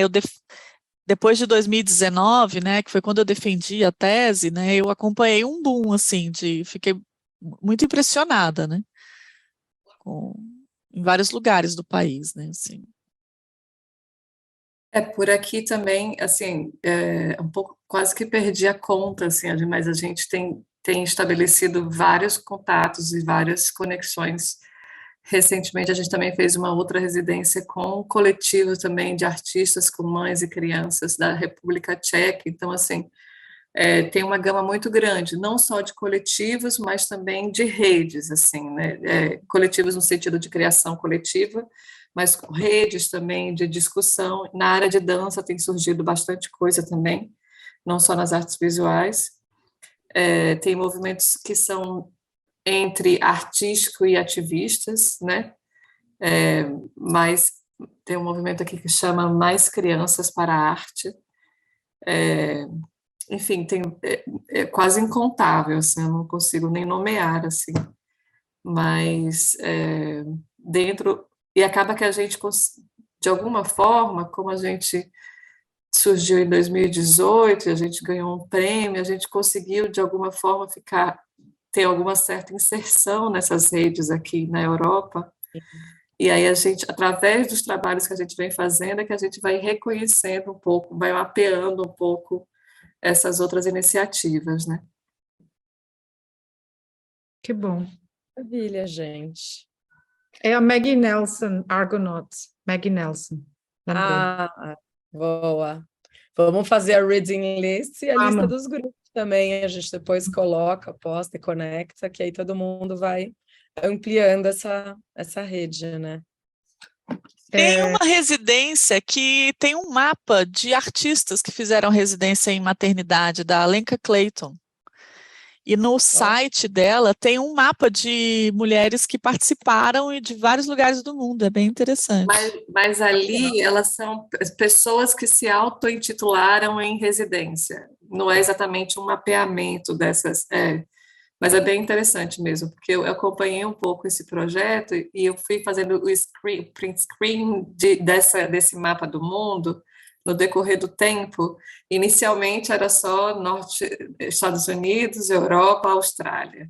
depois de 2019, né, que foi quando eu defendi a tese, né, eu acompanhei um boom, assim, fiquei muito impressionada, né, em vários lugares do país, né, assim. Por aqui também, assim, um pouco, quase que perdi a conta, assim, mas a gente tem estabelecido vários contatos e várias conexões. Recentemente, a gente também fez uma outra residência com um coletivo também de artistas com mães e crianças da República Tcheca, então, assim, tem uma gama muito grande, não só de coletivos, mas também de redes, assim, né, coletivos no sentido de criação coletiva, mas com redes também de discussão. Na área de dança tem surgido bastante coisa também, não só nas artes visuais. Tem movimentos que são entre artístico e ativistas, né, mas tem um movimento aqui que chama Mais Crianças para a Arte. Enfim, é quase incontável, assim, eu não consigo nem nomear, assim, mas dentro, e acaba que a gente, de alguma forma, como a gente surgiu em 2018, a gente ganhou um prêmio, a gente conseguiu, de alguma forma, ter alguma certa inserção nessas redes aqui na Europa, e aí a gente, através dos trabalhos que a gente vem fazendo, é que a gente vai reconhecendo um pouco, vai mapeando um pouco essas outras iniciativas, né? Que bom. Maravilha, gente. É a Maggie Nelson, Argonauts. Maggie Nelson. Lembrei. Boa. Vamos fazer a reading list e a lista Vamos. dos grupos também. A gente depois coloca, posta e conecta, que aí todo mundo vai ampliando essa rede, né? Tem uma residência que tem um mapa de artistas que fizeram residência em maternidade, da Alenka Clayton. E no site dela tem um mapa de mulheres que participaram e de vários lugares do mundo, é bem interessante. Mas ali elas são pessoas que se auto-intitularam em residência, não é exatamente um mapeamento dessas, mas é bem interessante mesmo, porque eu acompanhei um pouco esse projeto e eu fui fazendo o print screen desse mapa do mundo no decorrer do tempo. Inicialmente era só Estados Unidos, Europa, Austrália,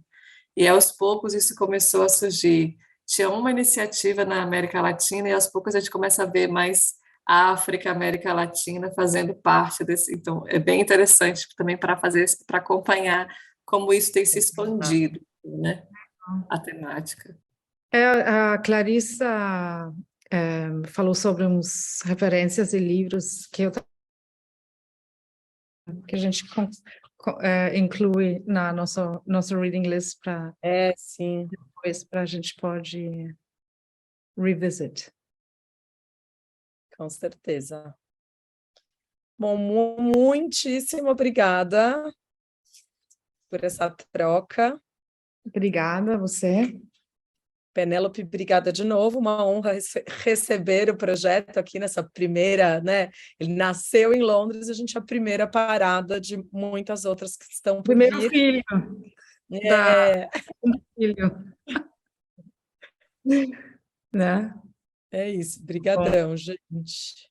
e aos poucos isso começou a surgir. Tinha uma iniciativa na América Latina e aos poucos a gente começa a ver mais a África, América Latina fazendo parte desse. Então, é bem interessante também para acompanhar como isso tem se expandido. né? A temática. A Clarissa falou sobre uns referências e livros que a gente inclui na nossa reading list para Sim. depois para a gente pode revisit. Com certeza. Bom, muitíssimo obrigada por essa troca. Obrigada a você. Penélope, obrigada de novo, uma honra receber o projeto aqui nessa primeira, né? Ele nasceu em Londres, a gente é a primeira parada de muitas outras que estão por Primeiro vir. filho. Filho. Né? É isso, brigadão, gente.